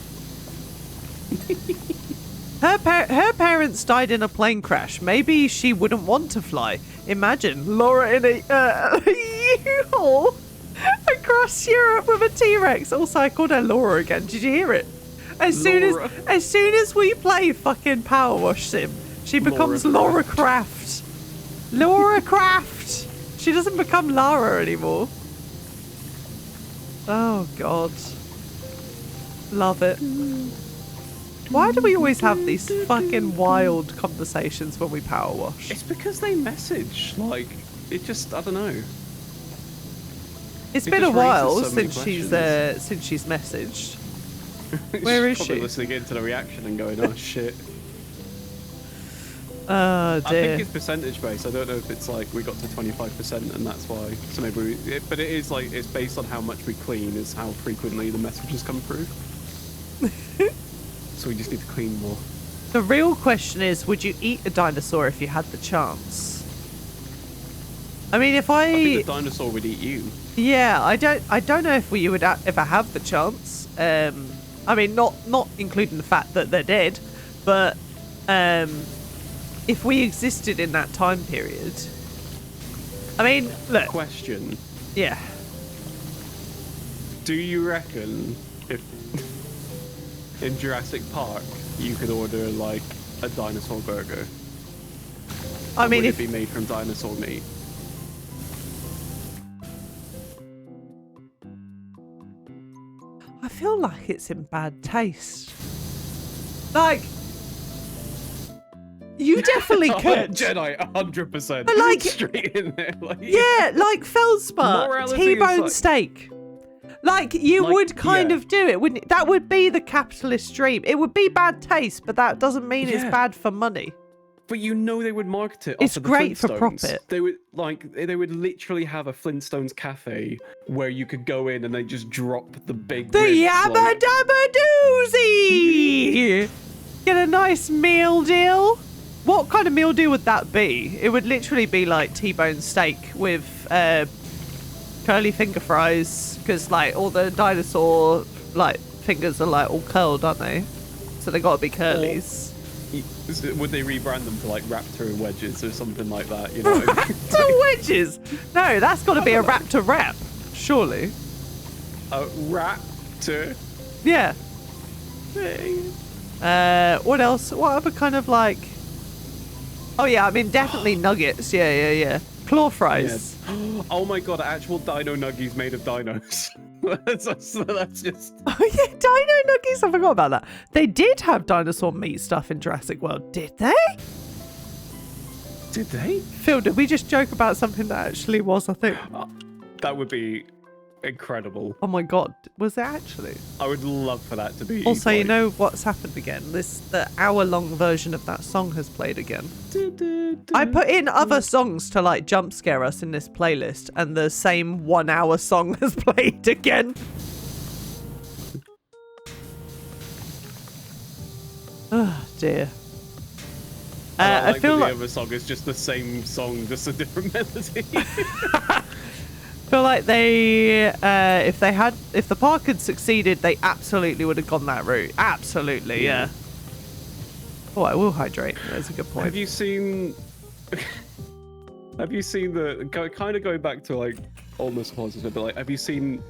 Her parents died in a plane crash. Maybe she wouldn't want to fly. Imagine Laura in a U-Haul across Europe with a T-Rex. Also, I called her Laura again. Did you hear it? As soon as we play fucking PowerWash Sim, she becomes Lara Croft. Lara Croft. She doesn't become Lara anymore. Oh God. Love it. Why do we always have these fucking wild conversations when we power wash? It's because they message. Like, it just, I don't know. It's It been a just while raises so many since she's messaged. Where is Probably she? listening into the reaction and going, oh shit. Oh I dear. think it's percentage based. I don't know if it's like we got to 25% and that's why. So maybe but it is like, it's based on how much we clean is how frequently the messages come through. So we just need to clean more. The real question is, would you eat a dinosaur if you had the chance? I mean, if I think the dinosaur would eat you. Yeah, I don't know if we would ever have the chance. I mean, not including the fact that they're dead, but if we existed in that time period. I mean, look. Question. Yeah. Do you reckon if in Jurassic Park you could order like a dinosaur burger? I mean, would if it be made from dinosaur meat? feel like it's in bad taste. Like, you definitely could. Jedi, 100%. But like, straight in there. Like, yeah, like feldspar, Morality T-bone aside. steak. Like, you Like, would kind yeah. of do it, wouldn't it? That would be the capitalist dream. It would be bad taste, but that doesn't mean it's Yeah. bad for money. But you know they would market it. It's off of the great for Flintstones. profit. They would literally have a Flintstones cafe where you could go in and they just drop the big. The ribs, Yabba like- Dabba Doozy! Get a nice meal deal. What kind of meal deal would that be? It would literally be like T-bone steak with curly finger fries, because like all the dinosaur like fingers are like all curled, aren't they? So they got to be curlies. Would they rebrand them to like Raptor wedges or something like that? You know. Raptor wedges? No, that's got to be a Raptor wrap, surely. A Raptor. Yeah. What else? What other kind of like? Oh yeah, I mean definitely nuggets. Yeah. Claw fries. Yeah. Oh my god, actual dino nuggies made of dinos. that's just. Oh yeah, dino nuggies. I forgot about that. They did have dinosaur meat stuff in Jurassic World, did they? Did they? Phil, did we just joke about something that actually was a thing? That would be incredible. Oh my god, was it actually? I would love for that to be. Also, you like- know what's happened again? The hour-long version of that song has played again. I put in other songs to like jump scare us in this playlist, and the same 1 hour song has played again. Oh dear. I I feel that like the other song is just the same song, just a different melody. feel like they if the park had succeeded, they absolutely would have gone that route. Absolutely, yeah. Oh, I will hydrate. That's a good point. Have you seen? Have you seen kind of going back to like almost positive, but like, have you seen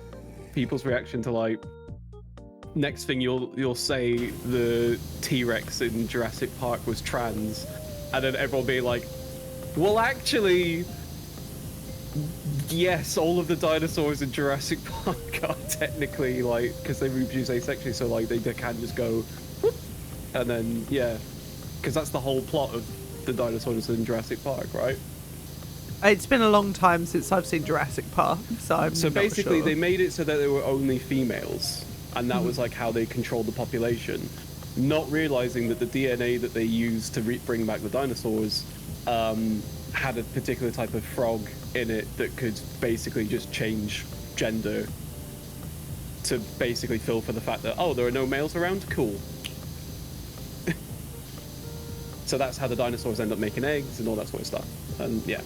people's reaction to like? Next thing you'll say the T-Rex in Jurassic Park was trans, and then everyone be like, well, actually, yes, all of the dinosaurs in Jurassic Park are technically like, because they reproduce asexually, so like they can just go, whoop, and then yeah, because that's the whole plot of the dinosaurs in Jurassic Park, right? It's been a long time since I've seen Jurassic Park, so I'm So not basically, sure. they made it so that there were only females, and that was like how they controlled the population, not realizing that the DNA that they used to bring back the dinosaurs had a particular type of frog in it that could basically just change gender to basically fill for the fact that, oh, there are no males around? Cool. So that's how the dinosaurs end up making eggs and all that sort of stuff. And yeah.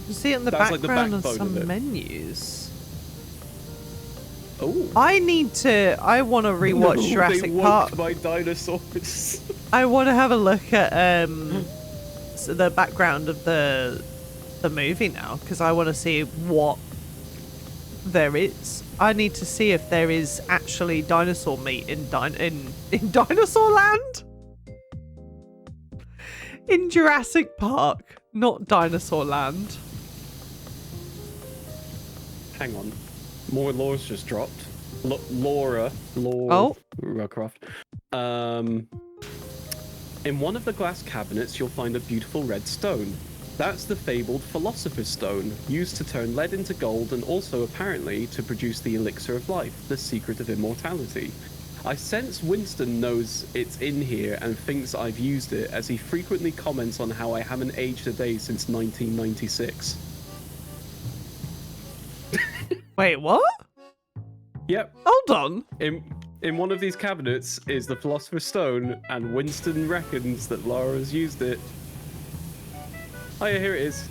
You see it in the That's like the background of backbone of some it. menus. Oh. I want to rewatch Jurassic they Park. woke my dinosaurs. I want to have a look at the background of the movie now, because I want to see what there is. I need to see if there is actually dinosaur meat in Dinosaur Land. In Jurassic Park, not Dinosaur Land. Hang on. More laws just dropped. Lara Croft. In one of the glass cabinets, you'll find a beautiful red stone. That's the fabled Philosopher's Stone, used to turn lead into gold and also apparently to produce the elixir of life, the secret of immortality. I sense Winston knows it's in here and thinks I've used it, as he frequently comments on how I haven't aged a day since 1996. Wait, what? Yep. Hold on. In one of these cabinets is the Philosopher's Stone, and Winston reckons that Lara's used it. Oh yeah, here it is.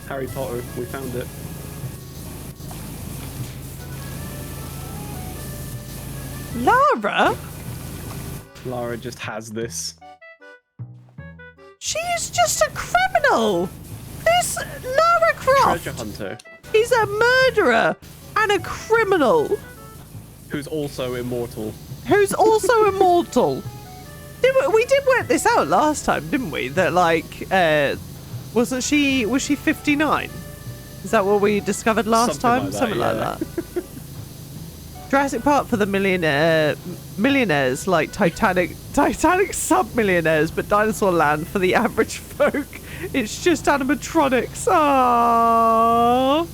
Harry Potter, we found it. Lara? Lara just has this. She is just a criminal. This Lara Croft Treasure hunter, is a murderer and a criminal who's also immortal. who's also immortal. We did work this out last time, didn't we? That like wasn't she? Was she 59? Is that what we discovered last time? Something like that. Jurassic Park for the millionaires, like Titanic sub-millionaires, but Dinosaur Land for the average folk. It's just animatronics. Aww.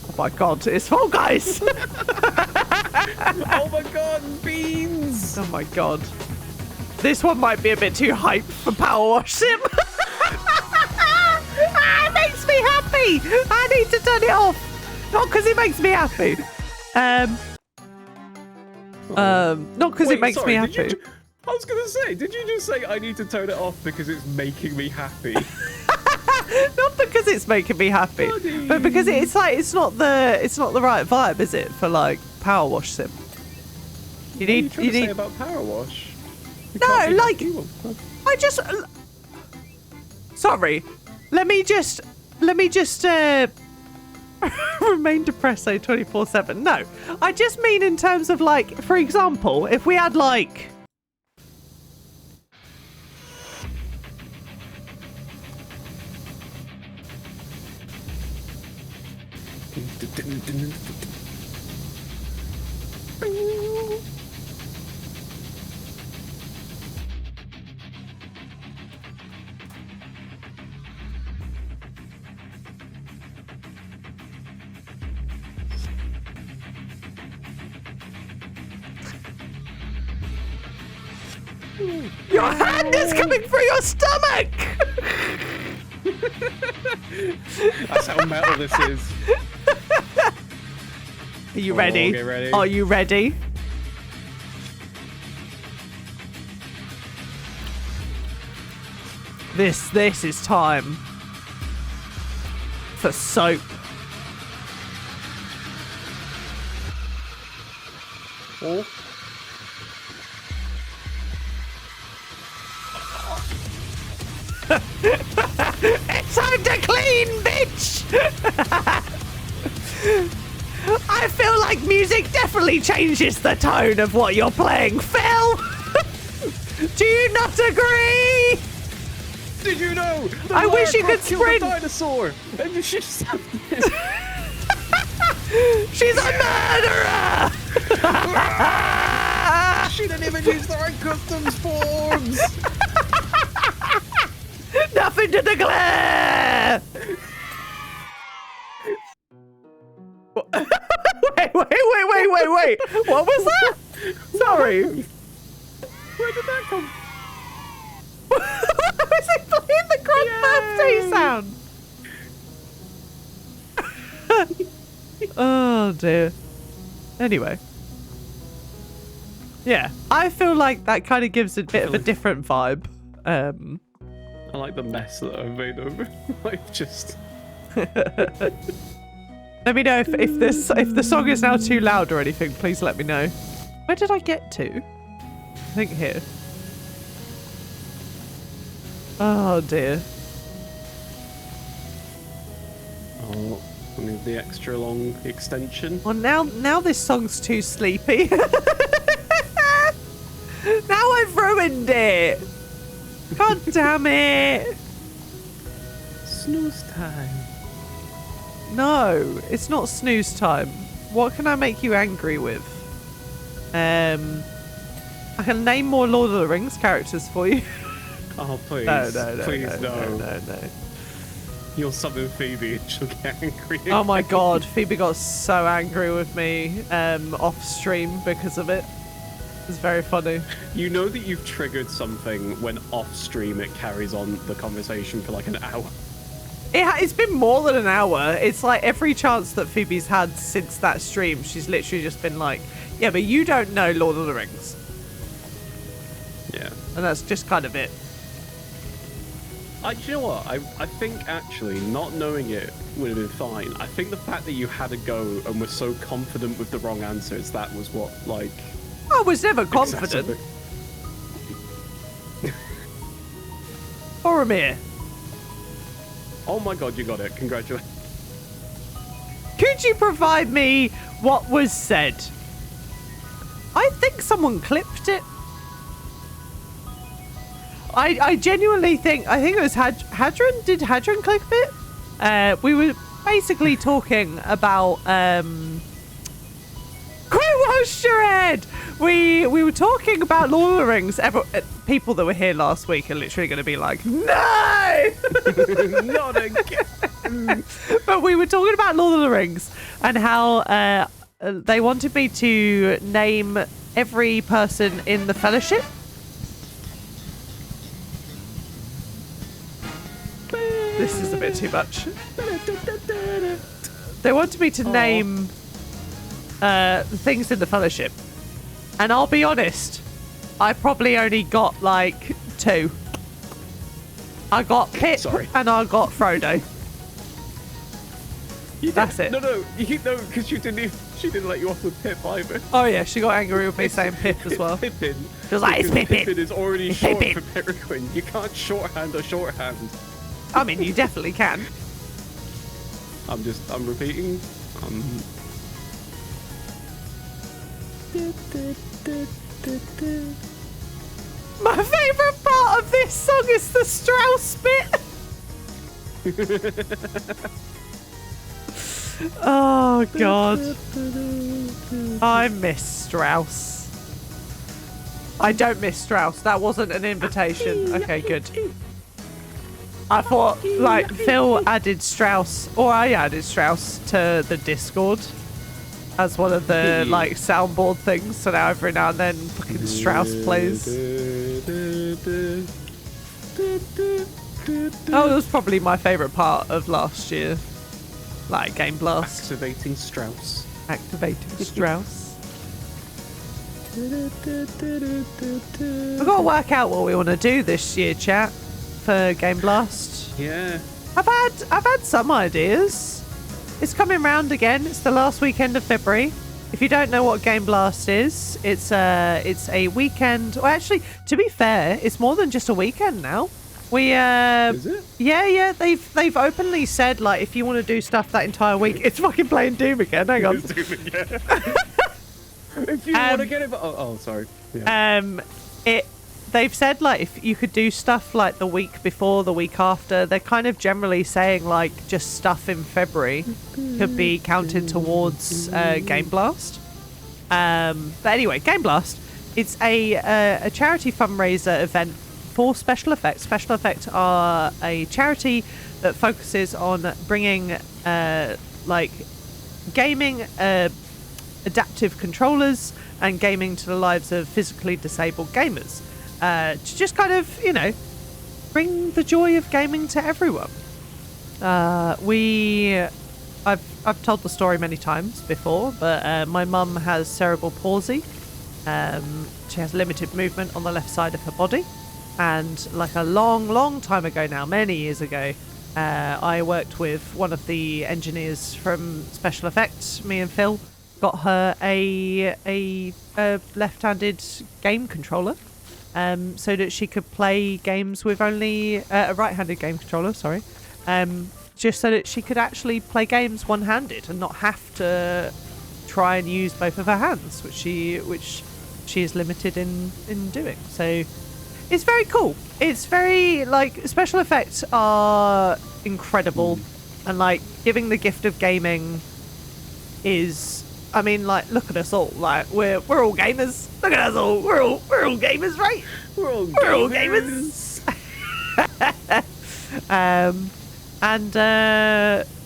Oh my god, it's Fall Guys! Oh my god, beans! Oh my god. This one might be a bit too hype for PowerWash Sim. It makes me happy! I need to turn it off. Not because it makes me happy. Not because it makes me happy. I was gonna say, did you just say I need to turn it off because it's making me happy? Not because it's making me happy, but because it's like it's not the right vibe, is it, for like PowerWash Sim? You need What are you trying to say about PowerWash? No, like I just sorry. Let me just remain depressed 24/7. No, I just mean in terms of like, for example, if we had like. Your hand is coming through your stomach! That's how metal this is. Are you ready? Get ready? Are you ready? This is time for soap. Oh. It's time to clean, bitch! I feel like music definitely changes the tone of what you're playing, Phil! Do you not agree? Did you know? I wish you could sprint! A dinosaur! And she's She's a murderer! She didn't even use the right customs forms! Nothing to declare! Wait. What was that? Sorry. Where did that come? Was he playing the grand birthday sound? Oh dear. Anyway. Yeah, I feel like that kind of gives a bit of a different vibe. I like the mess that I've made of it. Like, just... Let me know if the song is now too loud or anything. Please let me know. Where did I get to? I think here. Oh dear. Oh, I need the extra long extension. Well, now this song's too sleepy. Now I've ruined it. God damn it. Snooze time. No, it's not snooze time. What can I make you angry with? I can name more Lord of the Rings characters for you. Oh, please. No. Please, no. No. You'll summon Phoebe and she'll get angry. Oh my god, Phoebe got so angry with me off stream because of it. It's very funny. You know that you've triggered something when off stream it carries on the conversation for like an hour. It's been more than an hour. It's like every chance that Phoebe's had since that stream, she's literally just been like, yeah, but you don't know Lord of the Rings. Yeah. And that's just kind of it. Do you know what? I think actually not knowing it would have been fine. I think the fact that you had a go and were so confident with the wrong answers, that was what, like... I was never confident. Boromir. Oh my god, you got it. Congratulations. Could you provide me what was said? I think someone clipped it. I genuinely think, I think it was Hadron. Did Hadron click it? We were basically talking about Quote your head. We were talking about Lord of the Rings. People that were here last week are literally going to be like, no, Not again. but we were talking about Lord of the Rings and how they wanted me to name every person in the Fellowship. This is a bit too much. They wanted me to name things in the Fellowship. And I'll be honest, I probably only got like 2. I got Pip and I got Frodo. That's it. No, because she didn't let you off with Pip either. Oh yeah, she got angry with me saying Pip as well. Pippin. She was like, it's Pippin. Pippin is already It's short Pippin. for Peregrine. You can't shorthand a shorthand. I mean, you definitely can. I'm repeating. My favourite part of this song is the Strauss bit. Oh God, I miss Strauss. I don't miss Strauss. That wasn't an invitation. Okay, good. I thought like Phil added Strauss, or I added Strauss to the Discord as one of the like soundboard things. So now every now and then fucking Strauss plays. Oh, that was probably my favourite part of last year. Like Game Blast. Activating Strauss. Activating Strauss. We've got to work out what we want to do this year, chat, for Game Blast. Yeah. I've had some ideas. It's coming round again. It's the last weekend of February. If you don't know what Game Blast is, it's a weekend. Well, actually, to be fair, it's more than just a weekend now. We Is it? Yeah. They've openly said like if you want to do stuff that entire week, it's fucking playing Doom again. Hang on. If you want to get it, sorry. Yeah. They've said like if you could do stuff like the week before, the week after. They're kind of generally saying like just stuff in February could be counted towards Game Blast. But anyway, Game Blast. It's a charity fundraiser event for Special Effects. Special Effects are a charity that focuses on bringing like gaming, adaptive controllers and gaming to the lives of physically disabled gamers, to just kind of, you know, bring the joy of gaming to everyone. I've told the story many times before, but my mum has cerebral palsy. She has limited movement on the left side of her body. And like a long time ago now, many years ago, I worked with one of the engineers from Special Effects. Me and Phil got her a left-handed game controller, so that she could play games with only a right-handed game controller. Sorry, just so that she could actually play games one-handed and not have to try and use both of her hands, which she is limited in doing. So. It's very cool. It's very, like, special effects are incredible. And, like, giving the gift of gaming is, I mean, like, look at us all. Like, we're all gamers. Look at us all. We're all gamers, right? We're all gamers.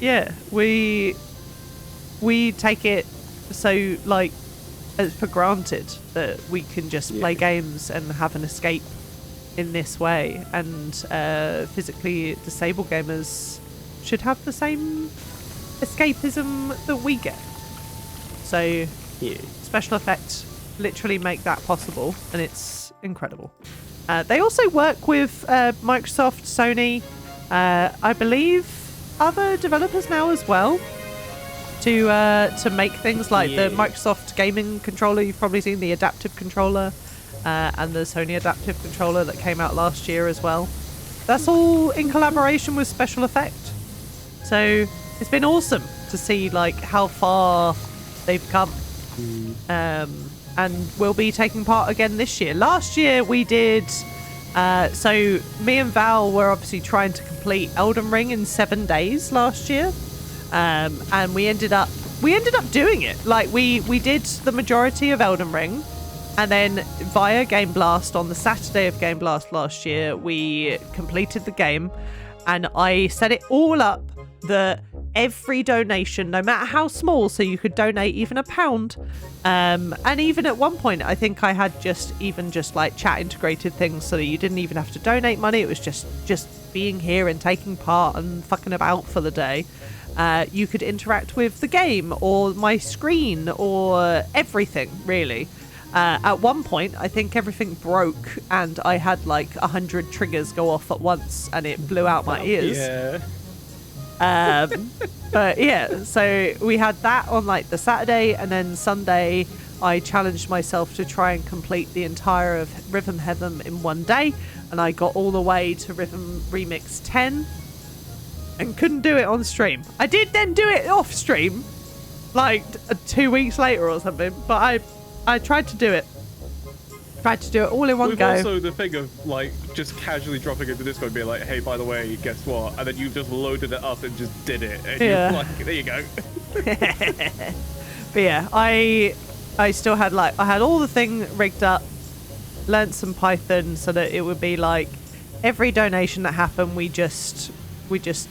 Yeah, we take it so, like, as for granted that we can just play games and have an escape in this way, and physically disabled gamers should have the same escapism that we get. So special effects literally make that possible, and it's incredible. They also work with Microsoft, Sony, I believe other developers now as well, to make things like the Microsoft gaming controller. You've probably seen the adaptive controller, and the Sony adaptive controller that came out last year as well. That's all in collaboration with Special Effect. So it's been awesome to see like how far they've come, and we'll be taking part again this year. Last year we did So me and Val were obviously trying to complete Elden Ring in 7 days last year, and we ended up doing it. Like we did the majority of Elden Ring, and then via Game Blast on the Saturday of Game Blast last year, we completed the game, and I set it all up that every donation, no matter how small, so you could donate even £1, and even at one point I think I had just like chat integrated things so that you didn't even have to donate money. It was just being here and taking part and fucking about for the day. You could interact with the game or my screen or everything, really. At one point I think everything broke and I had like 100 triggers go off at once and it blew out my ears. But yeah, so we had that on like the Saturday, and then Sunday I challenged myself to try and complete the entire of Rhythm Heaven in one day, and I got all the way to Rhythm Remix 10 and couldn't do it on stream. I did then do it off stream like 2 weeks later or something, but I tried to do it. Tried to do it all in one go. Also the thing of like just casually dropping into Discord and being like, hey, by the way, guess what? And then you just loaded it up and just did it. And you're like, there you go. But yeah, I still had I had all the thing rigged up, learnt some Python so that it would be like every donation that happened, we just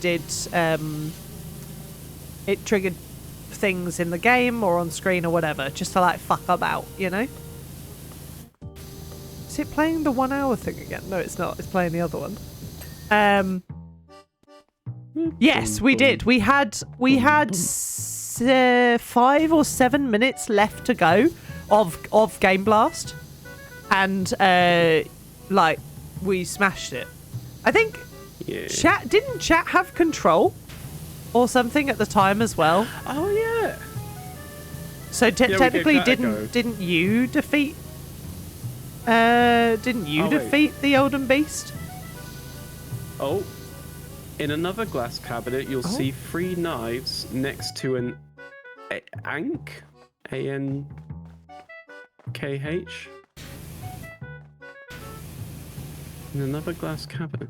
did it triggered things in the game or on screen or whatever, just to like fuck about, you know? Is it playing the 1 hour thing again? No, it's not. It's playing the other one. Yes, we did. We had 5 or 7 minutes left to go of Game Blast, and like we smashed it. I think didn't chat have control or something at the time as well? Oh yeah. So technically, didn't you defeat? Defeat the Elden Beast? Oh, in another glass cabinet, you'll see 3 knives next to an Ankh, A-N-K-H. In another glass cabinet.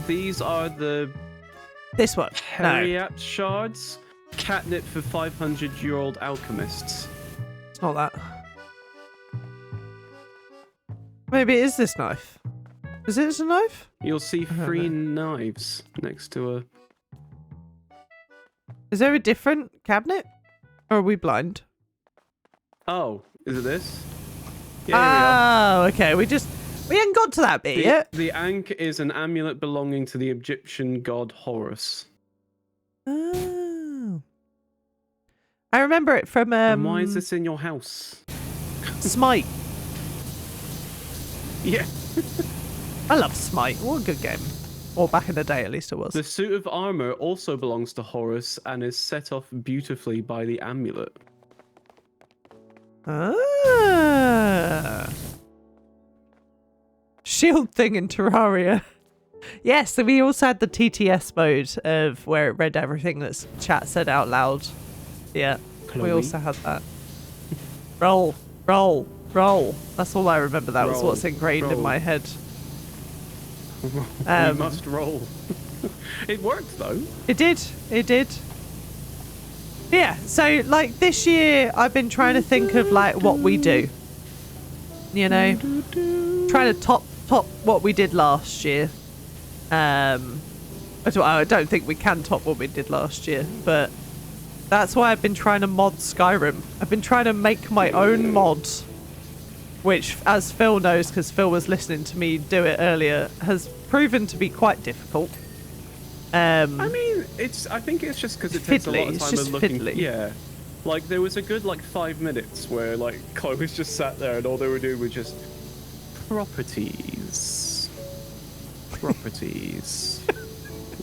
These are the this one. Heriat shards, catnip for 500-year-old alchemists. It's not that. Maybe it is this knife. Is it a knife? You'll see 3 knives next to a... Is there a different cabinet? Or are we blind? Oh, is it this? Yeah, okay. We hadn't got to that bit yet. The Ankh is an amulet belonging to the Egyptian god Horus. Oh. I remember it from... and why is this in your house? Smite. Yeah. I love Smite. What a good game. Or back in the day, at least it was. The suit of armor also belongs to Horus and is set off beautifully by the amulet. Ah. Shield thing in Terraria. Yes, so we also had the TTS mode of where it read everything that chat said out loud. Yeah, Cloe. we also had that. Roll. That's all I remember. That was what's ingrained in my head. We must roll. It worked though. It did. Yeah, so like this year I've been trying to think of like what we do. You know? Trying to top what we did last year. I don't think we can top what we did last year, but that's why I've been trying to mod Skyrim. I've been trying to make my own mod, which, as Phil knows, because Phil was listening to me do it earlier, has proven to be quite difficult. I mean, I think it's just because it takes a lot of time and looking. Fiddly. Yeah, like there was a good 5 minutes where Cloe was just sat there and all they were doing was just properties.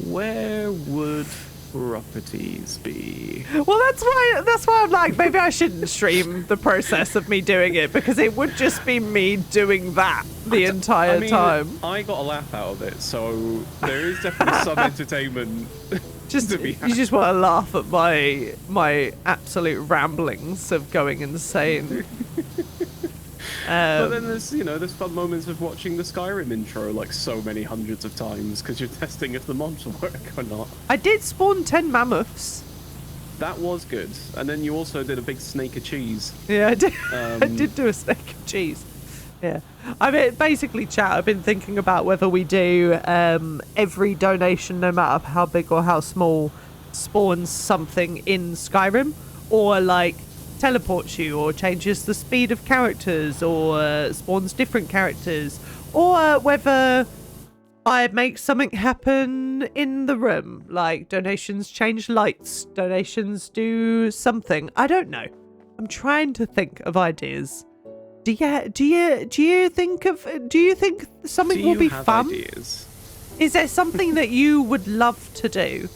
Where would properties be? Well, that's why I'm like, maybe I shouldn't stream the process of me doing it, because it would just be me doing that the entire time. I got a laugh out of it, so there is definitely some entertainment. You just want to laugh at my absolute ramblings of going insane. But then there's, there's fun moments of watching the Skyrim intro like so many hundreds of times because you're testing if the mods work or not. I did spawn 10 mammoths. That was good. And then you also did a big snake of cheese. Yeah, I did. I did do a snake of cheese. Yeah. I mean, basically, chat, I've been thinking about whether we do every donation, no matter how big or how small, spawns something in Skyrim, or like teleports you, or changes the speed of characters, or spawns different characters, or whether I make something happen in the room, like donations change lights, donations do something. I don't know. I'm trying to think of ideas. Do you think something will be fun? Ideas? Is there something that you would love to do,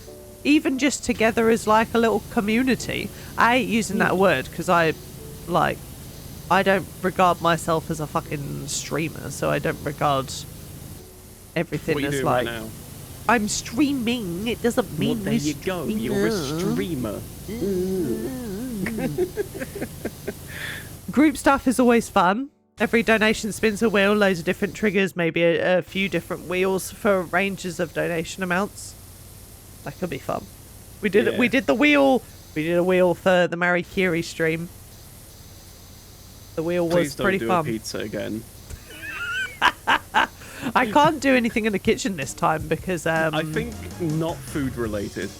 even just together as like a little community? I hate using that word because I don't regard myself as a fucking streamer, so I don't regard everything what are you as doing like right now? I'm streaming. It doesn't mean there you go. You're a streamer. Group stuff is always fun. Every donation spins a wheel, loads of different triggers, maybe a few different wheels for ranges of donation amounts. That could be fun. We did the wheel. We did a wheel for the Marie Curie stream. The wheel was pretty fun. Please don't do a pizza again. I can't do anything in the kitchen this time because I think not food related.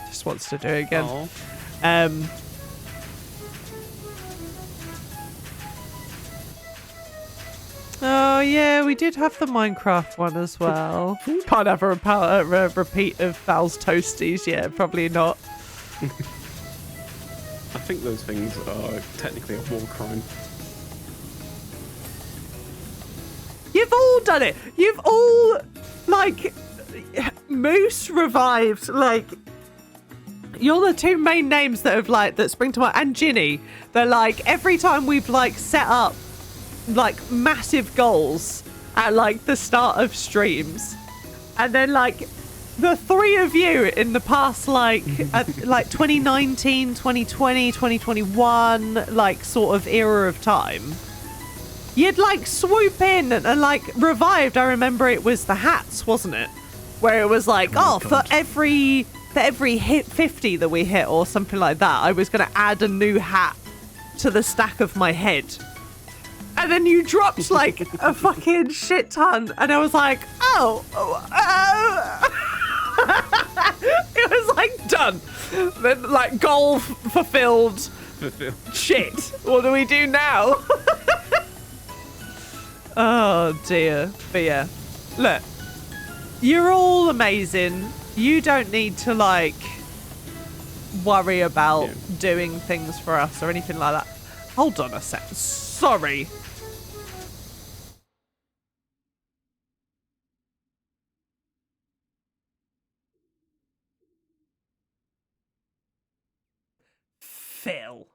Just wants to do it again. Aww. Oh yeah, we did have the Minecraft one as well. Can't have a repeat of Val's Toasties. Yeah, probably not. I think those things are technically a war crime. You've all done it. You've all, like, Moose revived, like, you're the two main names that have, like, that spring to mind, and Ginny. They're, like, every time we've, like, set up, like, massive goals at, like, the start of streams, and then, like, the three of you in the past, like, like, 2019, 2020, 2021, like, sort of era of time, you'd like swoop in and like revived. I remember it was the hats, wasn't it? Where it was like, for every hit 50 that we hit or something like that, I was going to add a new hat to the stack of my head. And then you dropped like a fucking shit ton. And I was like, it was like done. Then like goal fulfilled. Shit. What do we do now? Oh dear. But yeah, look, you're all amazing. You don't need to like worry about doing things for us or anything like that. Hold on a sec. Sorry. Phil.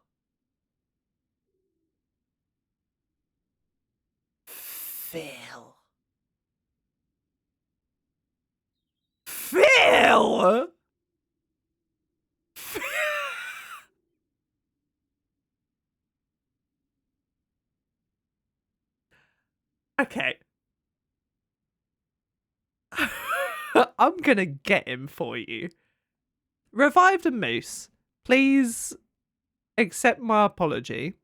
Phil! Okay. I'm gonna get him for you. Revived and Moose, please accept my apology.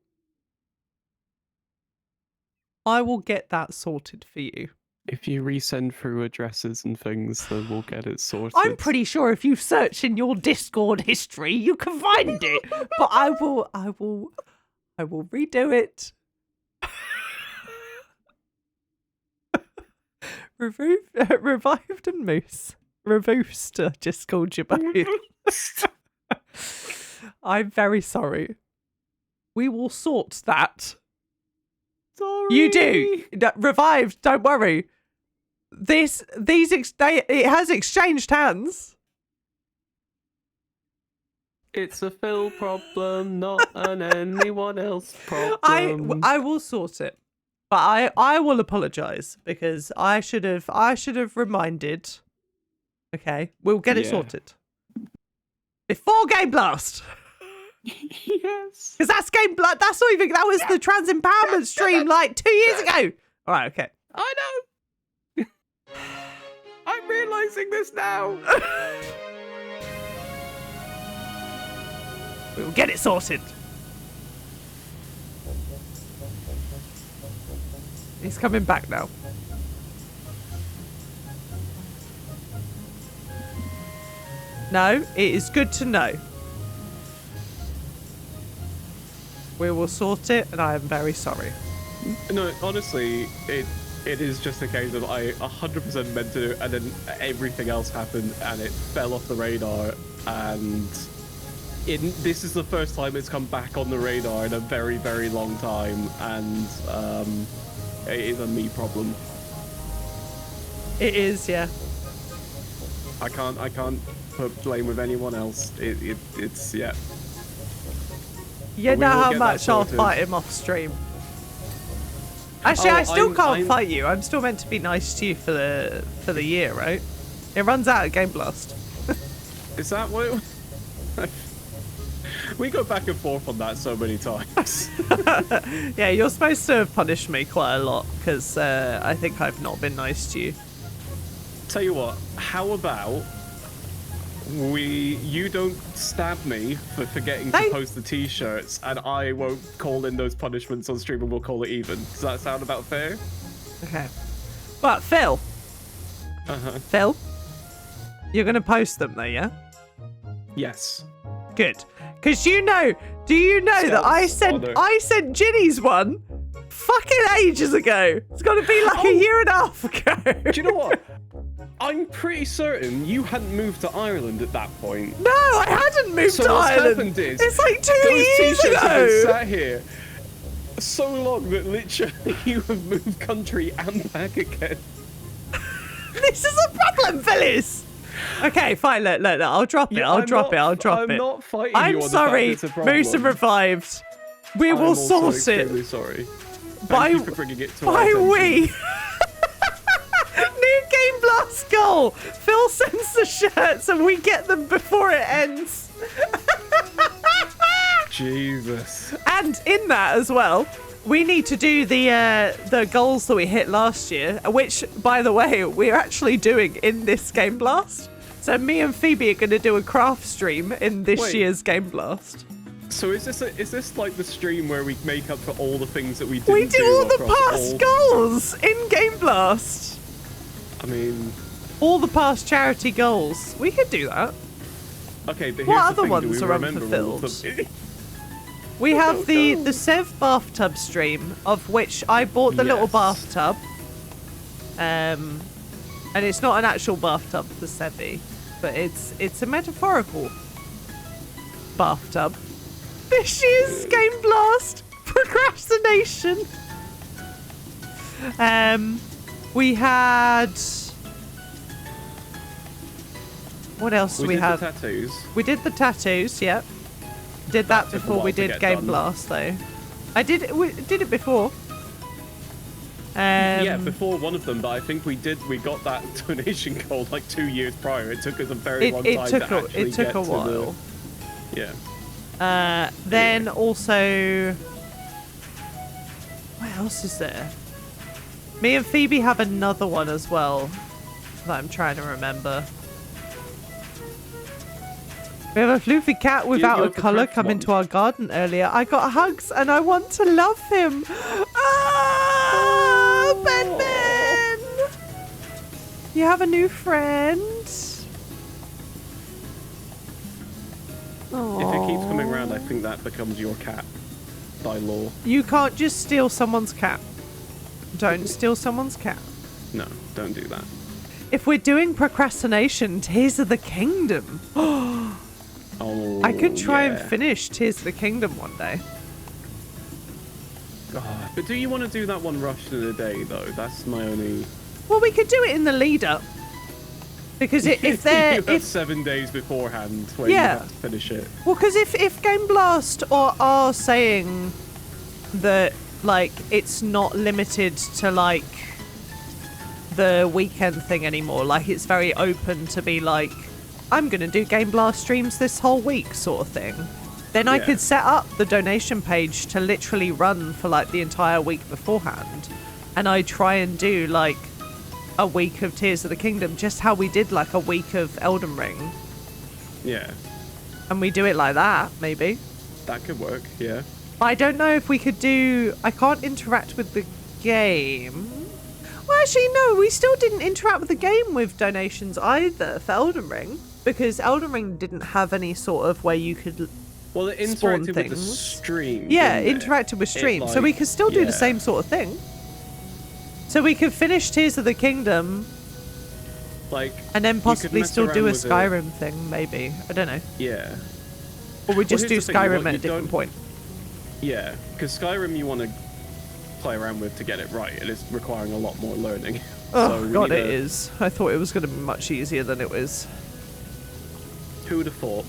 I will get that sorted for you. If you resend through addresses and things, then we'll get it sorted. I'm pretty sure if you search in your Discord history, you can find it. But I will redo it. Revived and Moose. Revoost, I just called you both. I'm very sorry. We will sort that. Sorry. You do. Revived, don't worry. It has exchanged hands. It's a Phil problem, not an anyone else problem. I will sort it. But I will apologise because I should have reminded. Okay, we'll get it sorted. Before Game Blast. Yes. Because that's Game Blood. That's not even. That was the trans empowerment stream like 2 years ago. All right, okay. I know. I'm realizing this now. We'll get it sorted. He's coming back now. No, it is good to know. We will sort it, and I am very sorry. No, honestly, it is just a case of I 100% meant to do it, and then everything else happened, and it fell off the radar, and this is the first time it's come back on the radar in a very, very long time, and it is a me problem. It is, yeah. I can't put blame with anyone else. It's yeah. You But we know will how get that much I'll sorted. fight him off stream. Actually, Oh, I still can't I'm- fight you. I'm still meant to be nice to you for the year, right? It runs out at Game Blast. Is that what? We go back and forth on that so many times. Yeah, you're supposed to punish me quite a lot because I think I've not been nice to you. Tell you what, how about you don't stab me for forgetting to post the t-shirts, and I won't call in those punishments on stream, and we'll call it even. Does that sound about fair? Okay. But Phil, Phil, you're gonna post them though, yeah? Yes. Good. Because do you know that I Scouts honor. sent Ginny's one fucking ages ago. It's got to be like a year and a half ago. Do you know what? I'm pretty certain you hadn't moved to Ireland at that point. No, I hadn't moved So to what's Ireland. happened is It's like 2 those years t-shirts have been ago. sat here so long that literally you have moved country and back again. This is a problem, Phyllis. Okay, fine. Look, I'll drop it. Yeah, I'll I'm drop not- it. I'll drop I'm it. not fighting you I'm on the fact sorry. it's a problem. Moose and revived. We I'm will also sort it. extremely sorry. By- Thank you for bringing it to our By attention. we. New Game Blast goal. Phil sends the shirts and we get them before it ends. Jesus. And in that as well, we need to do the goals that we hit last year, which, by the way, we're actually doing in this Game Blast. So me and Phoebe are going to do a craft stream in this Wait. year's Game Blast. So is this like the stream where we make up for all the things that we didn't We do all the across past all... goals in Game Blast. I mean, All the past charity goals. We could do that. okay, but here's What the other thing, do ones we are remember all of unfulfilled? them? We have don't the know. Sev bathtub stream, of which I bought the little Yes. bathtub. And it's not an actual bathtub for Sevy, but it's a metaphorical bathtub. This year's Game Blast procrastination. We had. What else do we did have? the tattoos. We did the tattoos, yep. Did that took a before while we to did get Game done. Blast, though. We did it before. Yeah, before one of them, but I think we got that donation goal like 2 years prior. It took us a very long time to actually it took get a to while. the... Yeah. Then also, what else is there? Me and Phoebe have another one as well that I'm trying to remember. We have a floofy cat without you a have the colour craft come one. into our garden earlier. I got hugs and I want to love him. Ah, Ben Ben! You have a new friend. If it keeps coming around, I think that becomes your cat by law. You can't just steal someone's cat. Don't steal someone's cat. No, don't do that. If we're doing procrastination, Tears of the Kingdom. Oh, I could try and yeah. finish Tears of the Kingdom one day. God, but do you want to do that one rushed in a day, though? That's my only... Well, we could do it in the lead up. Because if they're... you have 7 days beforehand where Yeah. you have to finish it. Well, because if Game Blast are saying that, like, it's not limited to, like, the weekend thing anymore, like, it's very open to be like, I'm going to do Game Blast streams this whole week sort of thing, then I Yeah. could set up the donation page to literally run for like the entire week beforehand. And I try and do like a week of Tears of the Kingdom, just how we did like a week of Elden Ring. Yeah. And we do it like that, maybe. That could work, yeah. But I don't know if we could do... I can't interact with the game. Well, actually, no, we still didn't interact with the game with donations either for Elden Ring. Because Elden Ring didn't have any sort of way you could Well, it spawn interacted with the things. stream. Yeah, didn't it? interacted with stream. It, So we could still do yeah. the same sort of thing. So we could finish Tears of the Kingdom Like, and then you could possibly mess still do around a with it. Skyrim thing, maybe. I don't know. Yeah. Or we just do here's the thing, you Skyrim want- at a you different don't- point. Yeah, because Skyrim you want to play around with to get it right, and it's requiring a lot more learning. Oh, So we God, need it a- is. I thought it was going to be much easier than it was. Who would have thought?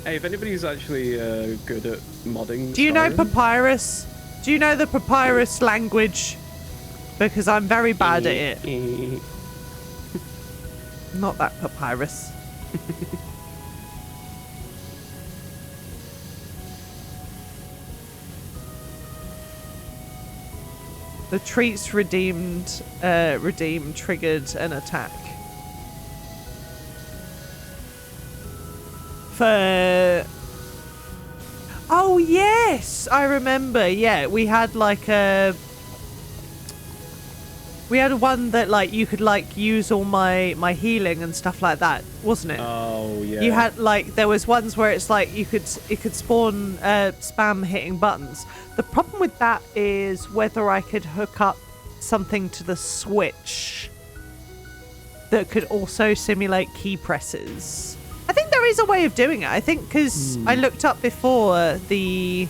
Hey, if anybody's actually good at modding, Do you know Skyrim, Papyrus? Do you know the Papyrus language? Because I'm very bad at it. Not that Papyrus. The treats redeemed triggered an attack. For... Oh yes, I remember. Yeah, we had like a... We had one that like you could like use all my healing and stuff like that, wasn't it? Oh yeah. You had like there was ones where it's like it could spawn spam hitting buttons. The problem with that is whether I could hook up something to the Switch that could also simulate key presses. I think there is a way of doing it. I think because I looked up before you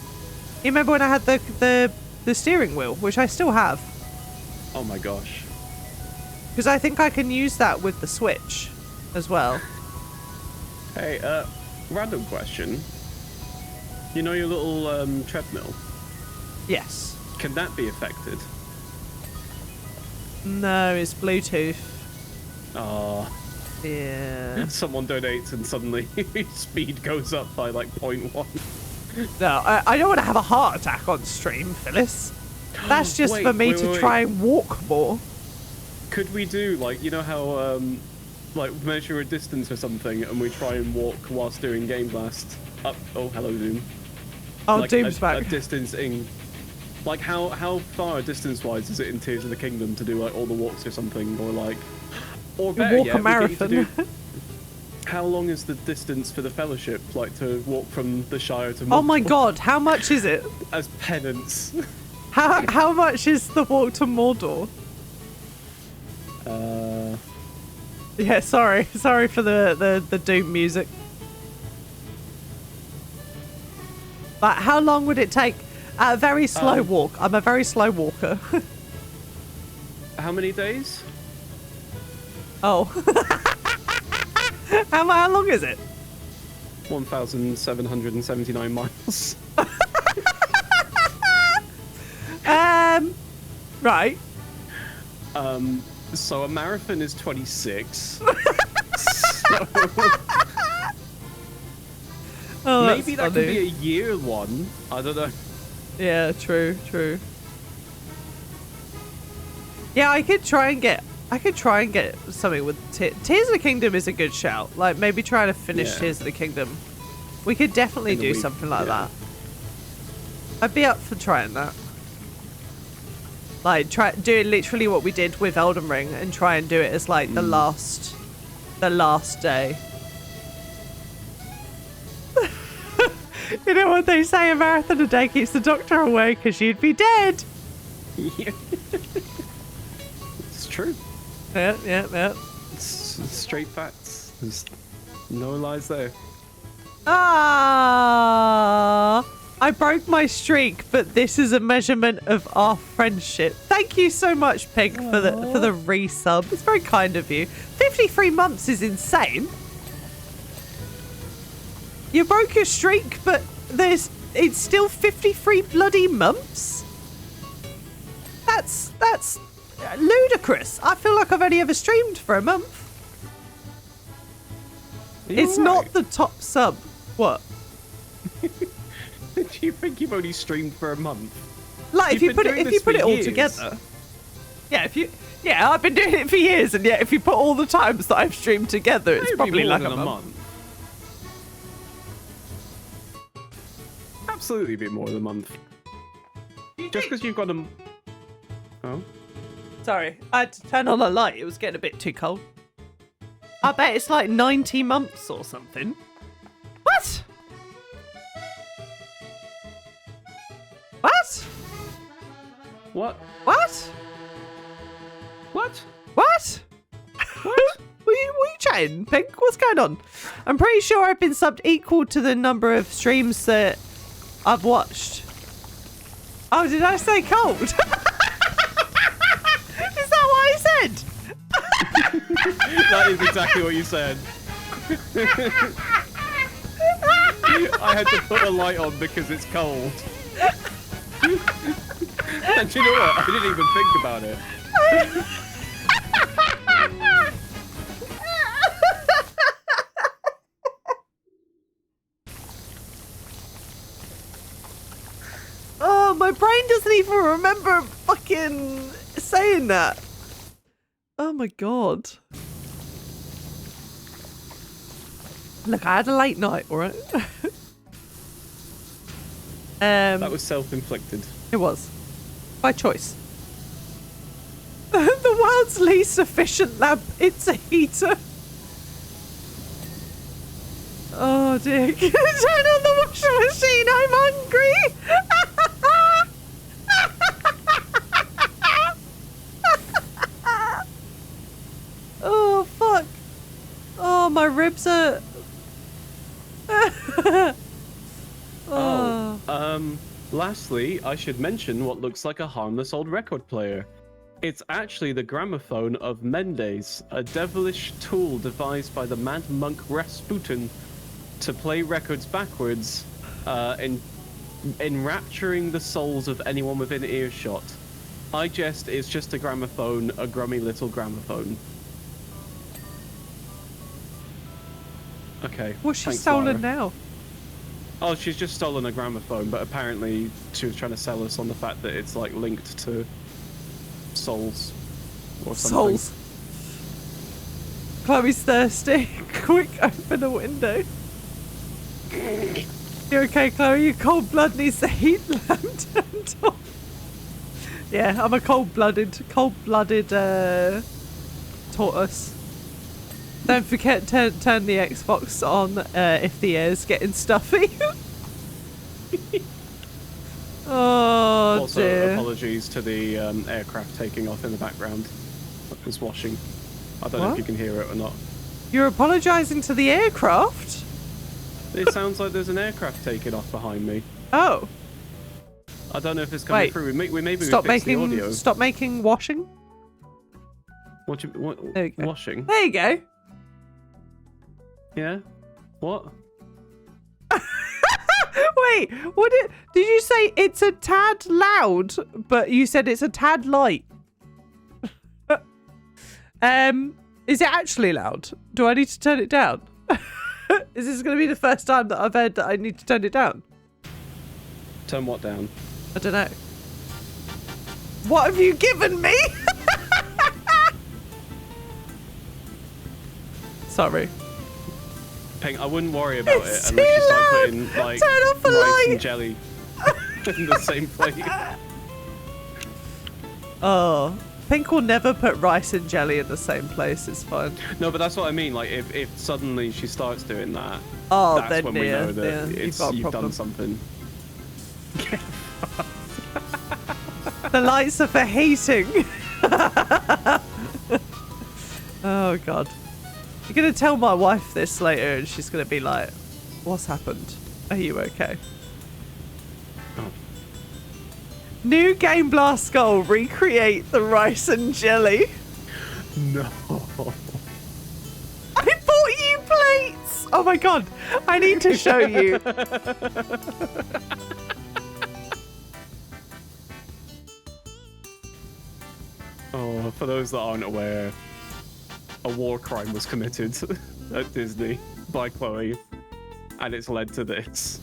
remember when I had the steering wheel, which I still have. Oh my gosh. Because I think I can use that with the Switch as well. Hey, random question. You know your little treadmill? Yes. Can that be affected? No, it's Bluetooth. Ah, Yeah. someone donates and suddenly speed goes up by like 0.1. No, I don't want to have a heart attack on stream, Phyllis. That's just Wait, for me wait, to wait, try and walk more. Could we do like, you know how like measure a distance or something and we try and walk whilst doing Game Blast up? Oh, hello Zoom. Oh, Like Doom's a back. distance in, like how far distance wise is it in Tears of the Kingdom to do like all the walks or something, or like, or better walk yet, a we get you to marathon. do- how long is the distance for the Fellowship, like to walk from the Shire to? Oh my Mordor god, how much is it? As penance. How much is the walk to Mordor? Yeah, sorry for the Doom music. But how long would it take? A very slow walk. I'm a very slow walker. How many days? Oh. How long is it? 1,779 miles. Right. So a marathon is 26. so Oh, maybe that could funny. be a year one. I don't know. Yeah, true. Yeah, I could try and get something with Tears of the Kingdom is a good shout. Like maybe try to finish Yeah. Tears of the Kingdom. We could definitely In a do week, something like yeah. that. I'd be up for trying that. Like do literally what we did with Elden Ring and try and do it as like the last day. You know what they say, a marathon a day keeps the doctor away because you'd be dead. Yeah. It's true. Yeah. It's straight facts. There's no lies there. Ah, I broke my streak, but this is a measurement of our friendship. Thank you so much, Pig, for the resub. It's very kind of you. 53 months is insane. You broke your streak, but it's still 53 bloody months. That's ludicrous. I feel like I've only ever streamed for a month. Are you It's alright? not the top sub. What? Do you think you've only streamed for a month? Like if You've you put been it doing if you this put for it all years. together. Yeah, I've been doing it for years, and yet if you put all the times that I've streamed together, it's Maybe probably more like than a month. Absolutely be more than a month. Just because you've got a... Oh? Sorry, I had to turn on a light. It was getting a bit too cold. I bet it's like 90 months or something. What? What? What? What? What? What? What? What are you chatting, Pink? What's going on? I'm pretty sure I've been subbed equal to the number of streams that I've watched. Oh, did I say cold? Is that what I said? That is exactly what you said. I had to put a light on because it's cold. And you know what? I didn't even think about it. Oh, my brain doesn't even remember fucking saying that. Oh my god. Look, I had a late night, alright? That was self-inflicted. It was. By choice. The world's least efficient lamp. It's a heater. Oh dear. Turn on the washing machine. I'm hungry. Oh fuck. Oh, my ribs are... Lastly, I should mention what looks like a harmless old record player. It's actually the gramophone of Mendes, a devilish tool devised by the mad monk Rasputin to play records backwards, enrapturing the souls of anyone within earshot. I jest, it's just a gramophone, a grummy little gramophone. Okay. What's she thanks, stolen Lara. now? Oh, she's just stolen a gramophone, but apparently she was trying to sell us on the fact that it's like linked to souls or something. Souls. Chloe's thirsty. Quick, open the window. You okay, Chloe? Your cold blood needs the heat lamp turned on. Yeah, I'm a cold-blooded tortoise. Don't forget to turn the Xbox on if the air's getting stuffy. Oh Also, dear. apologies to the aircraft taking off in the background. It was washing. I don't know What? if you can hear it or not. You're apologising to the aircraft? It sounds like there's an aircraft taking off behind me. Oh. I don't know if it's coming Wait. through. Maybe Stop we fixed the audio. making. Stop making washing. What There you go. washing? There you go. Yeah? What? Wait, did you say it's a tad loud, but you said it's a tad light? Is it actually loud? Do I need to turn it down? Is this going to be the first time that I've heard that I need to turn it down? Turn what down? I don't know. What have you given me? Sorry. Pink, I wouldn't worry about It's it unless you too start loud. putting like Turn off the rice light. and jelly in the same plate. Oh, Pink will never put rice and jelly in the same place. It's fine. No, but that's what I mean. Like, if suddenly she starts doing that, Oh, that's then when we know that you've got a you've problem. done something. The lights are for heating. Oh god. You're gonna tell my wife this later and she's gonna be like, what's happened? Are you okay? Oh. New Game Blast Skull, recreate the rice and jelly. No. I bought you plates! Oh my god, I need to show you. Oh, for those that aren't aware, a war crime was committed at Disney by Cloe, and it's led to this.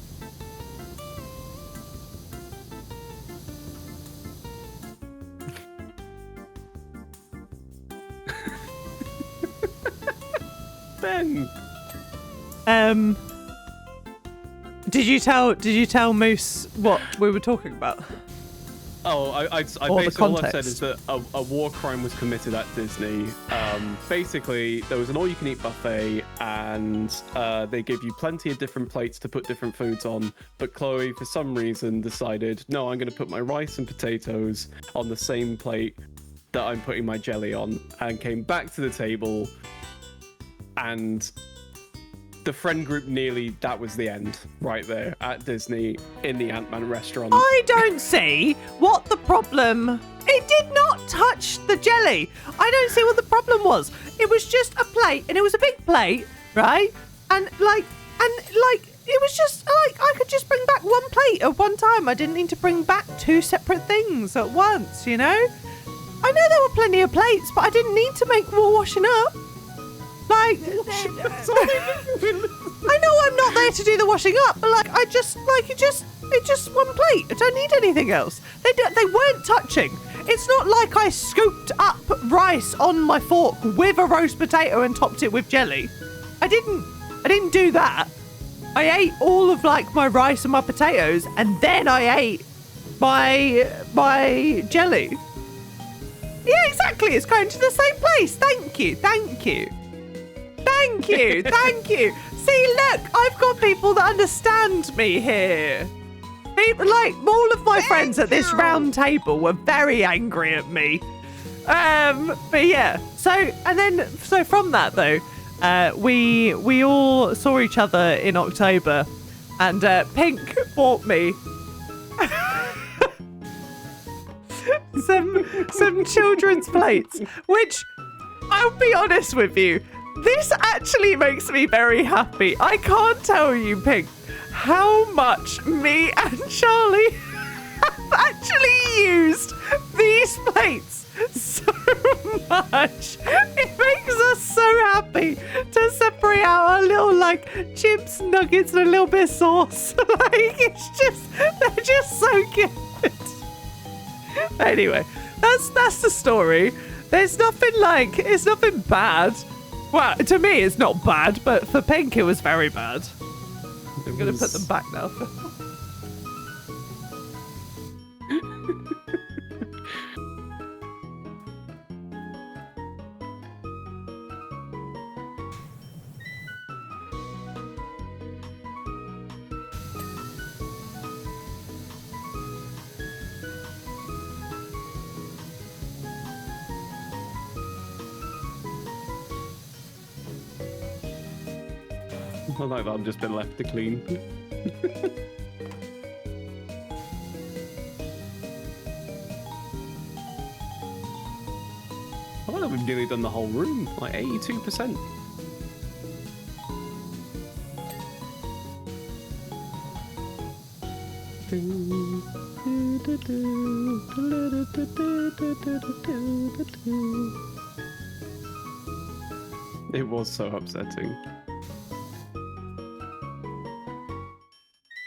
Ben. Did you tell Moose what we were talking about? Oh, I basically all I've said is that a war crime was committed at Disney. Basically, there was an all-you-can-eat buffet, and they gave you plenty of different plates to put different foods on. But Chloe, for some reason, decided, no, I'm going to put my rice and potatoes on the same plate that I'm putting my jelly on, and came back to the table, and the friend group that was the end right there at Disney in the Ant-Man restaurant. I don't see what the problem. It did not touch the jelly. I don't see what the problem was. It was just a plate, and it was a big plate, right? And it was just like I could just bring back one plate at one time. I didn't need to bring back two separate things at once, you know? I know there were plenty of plates, but I didn't need to make more washing up. Like, I know I'm not there to do the washing up, but it's just one plate. I don't need anything else. They weren't touching. It's not like I scooped up rice on my fork with a roast potato and topped it with jelly. I didn't do that. I ate all of my rice and my potatoes, and then I ate my jelly. Yeah, exactly. It's going to the same place. Thank you. See, look, I've got people that understand me here. People, all of my friends at this round table were very angry at me. But yeah, so from that though, we all saw each other in October, and Pink bought me some children's plates, which I'll be honest with you, this actually makes me very happy. I can't tell you, Pink, how much me and Charlie have actually used these plates so much. It makes us so happy to separate out our little chips, nuggets, and a little bit of sauce. They're just so good. Anyway, that's the story. There's nothing it's nothing bad. Well, to me, it's not bad, but for Pink, it was very bad. I'm going to put them back now. I like that I've just been left to clean. I like that we've nearly done the whole room, 82%. It was so upsetting.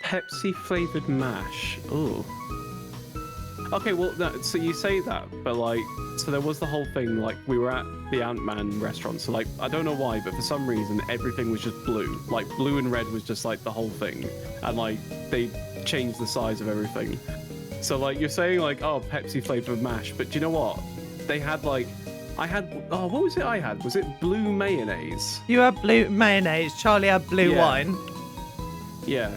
Pepsi flavored mash. Oh. Okay, well, so you say that, but so there was the whole thing. We were at the Ant-Man restaurant, so I don't know why, but for some reason everything was just blue. Blue and red was just the whole thing, and they changed the size of everything. So you're saying oh, Pepsi flavored mash, but do you know what? They had what was it I had? Was it blue mayonnaise? You had blue mayonnaise. Charlie had blue wine. Yeah.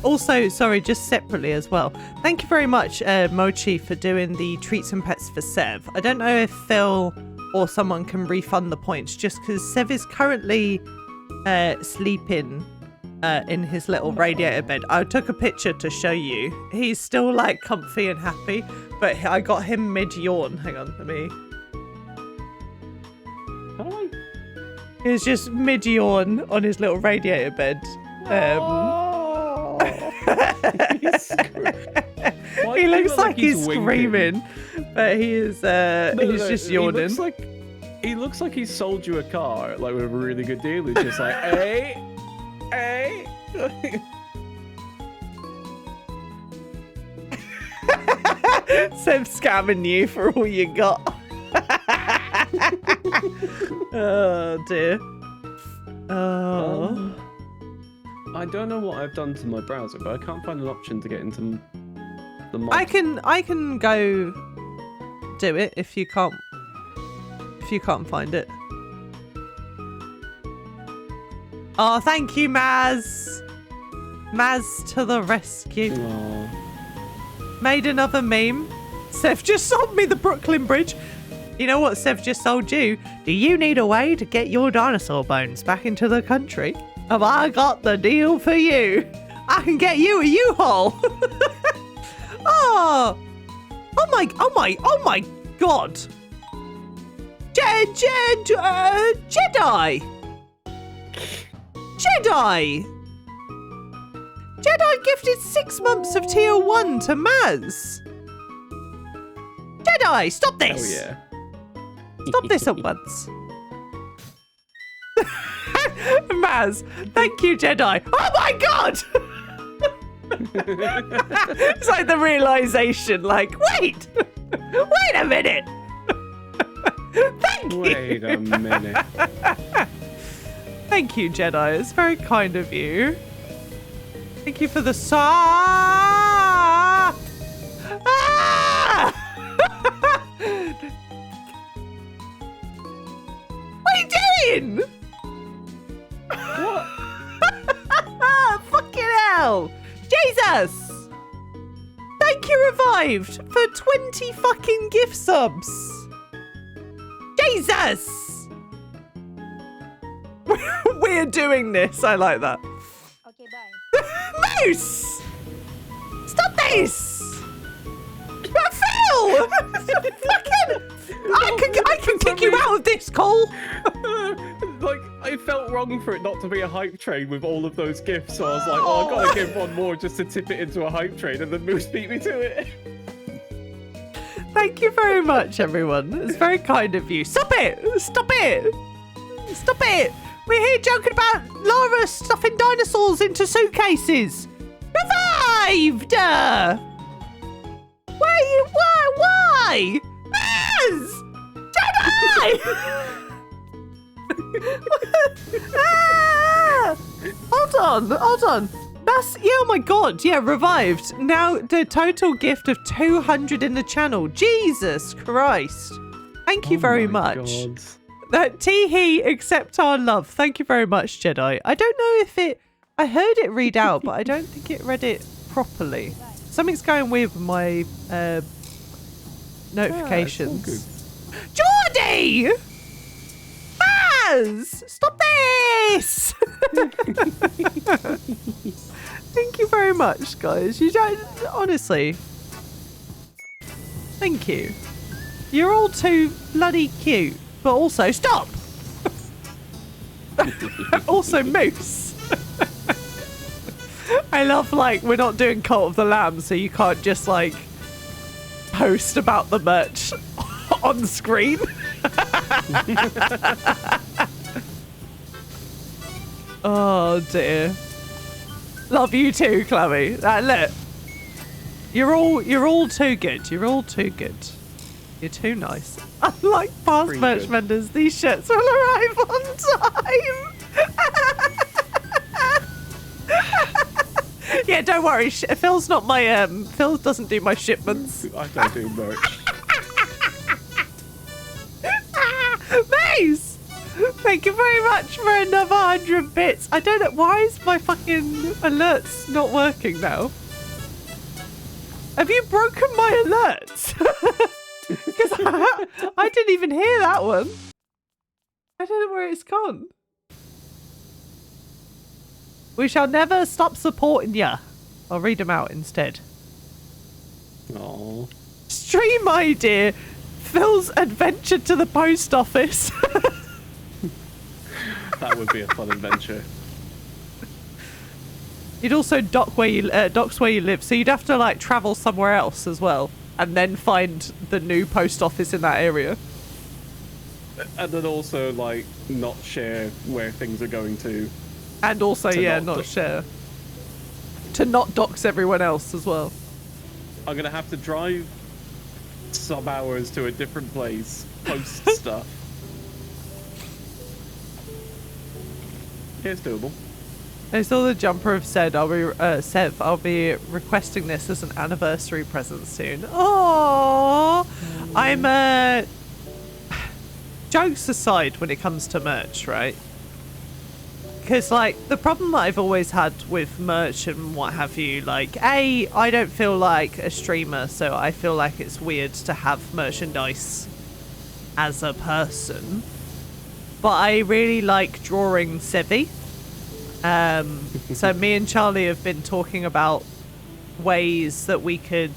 Also, sorry, just separately as well. Thank you very much, Mochi, for doing the treats and pets for Sev. I don't know if Phil or someone can refund the points, just because Sev is currently sleeping in his little radiator bed. I took a picture to show you. He's still comfy and happy, but I got him mid-yawn. Hang on, let me... He's just mid-yawn on his little radiator bed. He looks like he's screaming, but he is he's just yawning. He looks like he sold you a car with a really good deal. He's just hey. Seb scamming you for all you got. Oh dear. Oh. I don't know what I've done to my browser, but I can't find an option to get into the mod. I can go do it if you can't find it. Oh, thank you, Maz. Maz to the rescue. Aw. Made another meme. Seth just sold me the Brooklyn Bridge. You know what Seth just sold you? Do you need a way to get your dinosaur bones back into the country? Have I got the deal for you? I can get you a U-Haul. Oh my God. Jedi. Jedi gifted 6 months of tier 1 to Maz. Jedi, stop this. Oh yeah. Stop this at once. Maz, thank you, Jedi. Oh my God! It's like the realization, like, wait a minute. Thank you. Wait a minute. Thank you, Jedi. It's very kind of you. Thank you for the Ah! What are you doing? What? Fucking hell! Jesus! Thank you, Revived, for 20 fucking gift subs. Jesus! We're doing this. I like that. Okay, bye. Moose! Stop this! Phil! Fucking! I can kick you out of this, Cole. Like, I felt wrong for it not to be a hype train with all of those gifts, so I was like, oh, I've got to give one more just to tip it into a hype train, and then Moose beat me to it. Thank you very much, everyone. It's very kind of you. Stop it! Stop it! Stop it! We're here joking about Lara stuffing dinosaurs into suitcases. Revived! Why? Maz! Jedi! Ah! Hold on. That's, yeah, oh my God, yeah, Revived. Now the total gift of 200 in the channel. Jesus Christ. Thank you very much. Tee-hee, accept our love. Thank you very much, Jedi. I don't know if I heard it read out, but I don't think it read it properly. Something's going weird with my notifications. Geordie! Baz! Stop this! Thank you very much, guys. You don't, honestly. Thank you. You're all too bloody cute. But also, stop! Also, Moose. I love, like, we're not doing Cult of the Lamb, so you can't just, like, post about the merch on screen. Oh, dear. Love you too, Chloe. Look. You're all too good. You're all too good. You're too nice. Unlike past Pretty merch good. vendors, these shirts will arrive on time. Yeah, don't worry. Phil's not my Phil doesn't do my shipments. I don't do merch. Mace, thank you very much for another 100 bits. I don't know why is my fucking alerts not working now. Have you broken my alerts? Because I didn't even hear that one. I don't know where it's gone. We shall never stop supporting ya. I'll read them out instead. Aww. Stream idea. Phil's adventure to the post office. That would be a fun adventure. You'd also docks where you live, so you'd have to like travel somewhere else as well, and then find the new post office in that area. And then also, like, not share where things are going to. And also, To yeah, not not share. To not dox everyone else as well. I'm gonna have to drive some hours to a different place, post stuff, Yeah, it's doable. I saw the jumper have said, Sev, I'll be requesting this as an anniversary present soon. Oh, I'm, jokes aside when it comes to merch, right? Because, like, the problem that I've always had with merch and what have you, like, I don't feel like a streamer, so I feel like it's weird to have merchandise as a person. But I really like drawing Sevi. So me and Charlie have been talking about ways that we could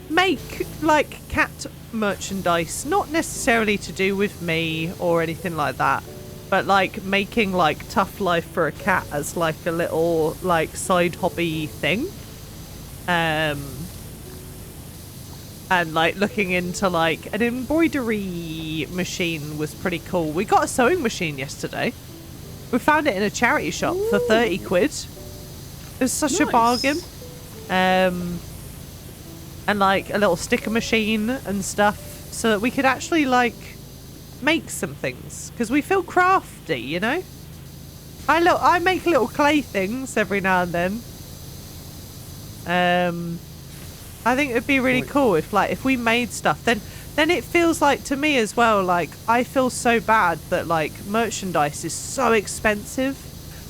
make like cat merchandise, not necessarily to do with me or anything like that, but like making like Tough Life for a Cat as like a little like side hobby thing. And like looking into like an embroidery machine was pretty cool. We got a sewing machine yesterday. We found it in a charity shop for 30 quid. It was such a bargain. And like a little sticker machine and stuff so that we could actually like make some things. Because we feel crafty, you know? I make little clay things every now and then. I think it'd be really cool if we made stuff. Then it feels like to me as well, like I feel so bad that like merchandise is so expensive,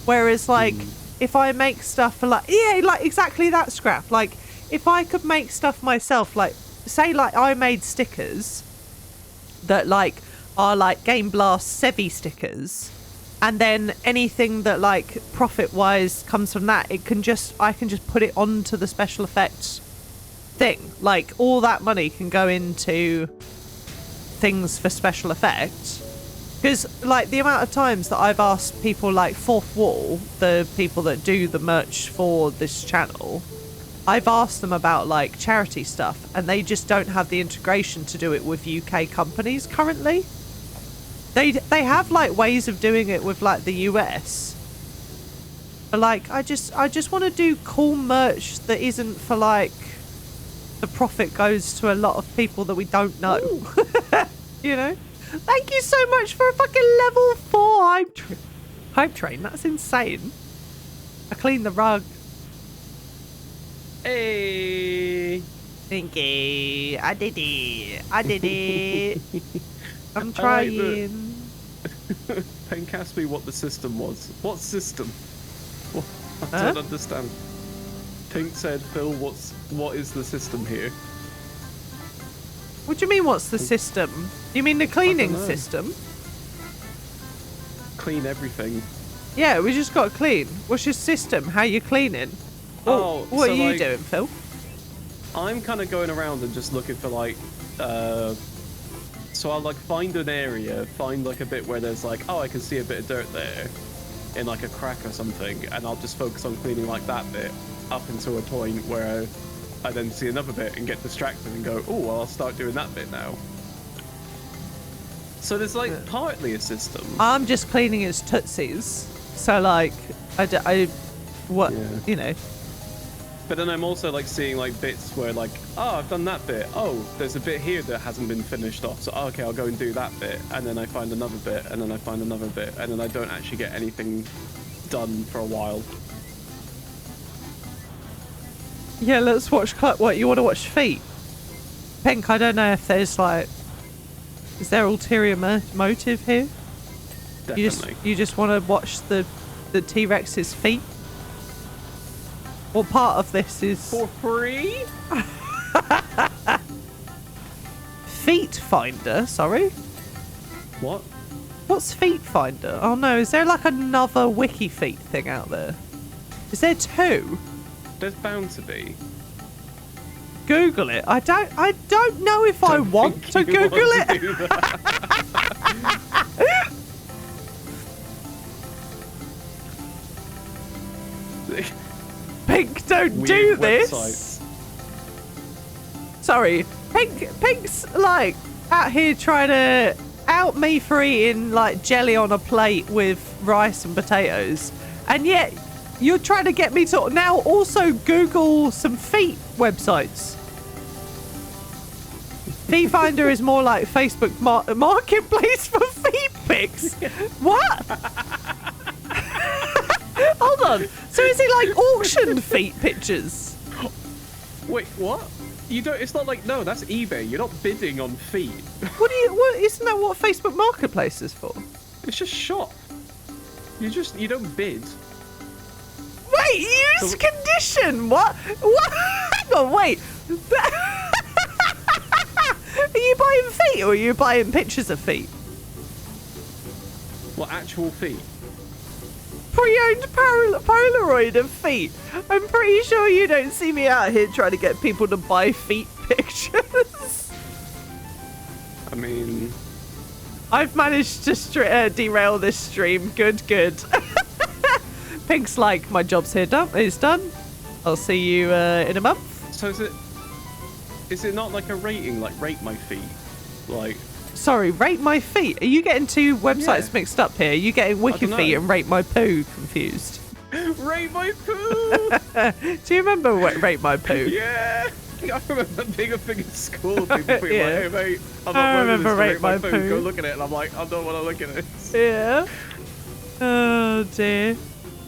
whereas like if I make stuff for like exactly that, Scrap, like if I could make stuff myself, like say like I made stickers that like are like Game Blast Sevi stickers, and then anything that like profit wise comes from that, I can just put it onto the special effects thing. Like all that money can go into things for special effects, because like the amount of times that I've asked people like Fourth Wall, the people that do the merch for this channel, I've asked them about like charity stuff and they just don't have the integration to do it with UK companies currently. They have like ways of doing it with like the US, but like I just want to do cool merch that isn't for like the profit goes to a lot of people that we don't know. You know? Thank you so much for a fucking level 4 hype train. That's insane. I cleaned the rug. Hey. Thank you. I did it. I'm trying. Pink asked me what the system was. What system? I don't understand. Pink said, Phil, what is the system here? What do you mean, what's the system? You mean the cleaning system? Clean everything. Yeah, we just got to clean. What's your system? How you cleaning? What are you doing, Phil? I'm kind of going around and just looking for like, so I'll like find an area, find like a bit where there's like, oh, I can see a bit of dirt there in like a crack or something, and I'll just focus on cleaning like that bit up until a point where I then see another bit and get distracted and go, oh, well, I'll start doing that bit now. So there's like partly a system. I'm just cleaning his tootsies. So like, you know. But then I'm also like seeing like bits where like, oh, I've done that bit. Oh, there's a bit here that hasn't been finished off. So okay, I'll go and do that bit. And then I find another bit, and then I find another bit, and then I don't actually get anything done for a while. Yeah, let's watch. What, you want to watch feet? Pink, I don't know if there's like, is there ulterior motive here? Definitely. You just want to watch the T-Rex's feet? What part of this is for free? Feet Finder, sorry. What? What's Feet Finder? Oh no, is there like another wiki feet thing out there? Is there two? There's bound to be. Google it. I don't know if I want to Google it. Pink, don't do this. Websites. Sorry, Pink's like out here trying to out me for eating like jelly on a plate with rice and potatoes, and yet you're trying to get me to now also Google some feet websites. Feet Finder is more like Facebook marketplace for feet pics. What? Hold on. So is it like auction feet pictures? Wait, what? You don't. It's not like no. That's eBay. You're not bidding on feet. What? Isn't that what Facebook Marketplace is for? It's just shop. You don't bid. Wait, use condition. What? What? Hang on. Wait. Are you buying feet or are you buying pictures of feet? What, actual feet? Pre-owned Polaroid of feet. I'm pretty sure you don't see me out here trying to get people to buy feet pictures. I mean... I've managed to derail this stream. Good. Pink's like, my job's here done. It's done. I'll see you in a month. So is it not like a rating, like rate my feet? Like... Sorry, rate my feet. Are you getting two websites mixed up here? Are you getting Wiki Feet and Rate My Poo confused? Rate my poo! Do you remember Rate My Poo? Yeah! I remember being a thing at school. People being like, hey mate, I'm I uploading remember this to Rate My Poo. Go look at it. And I'm like, I don't want to look at it. Yeah. Oh dear.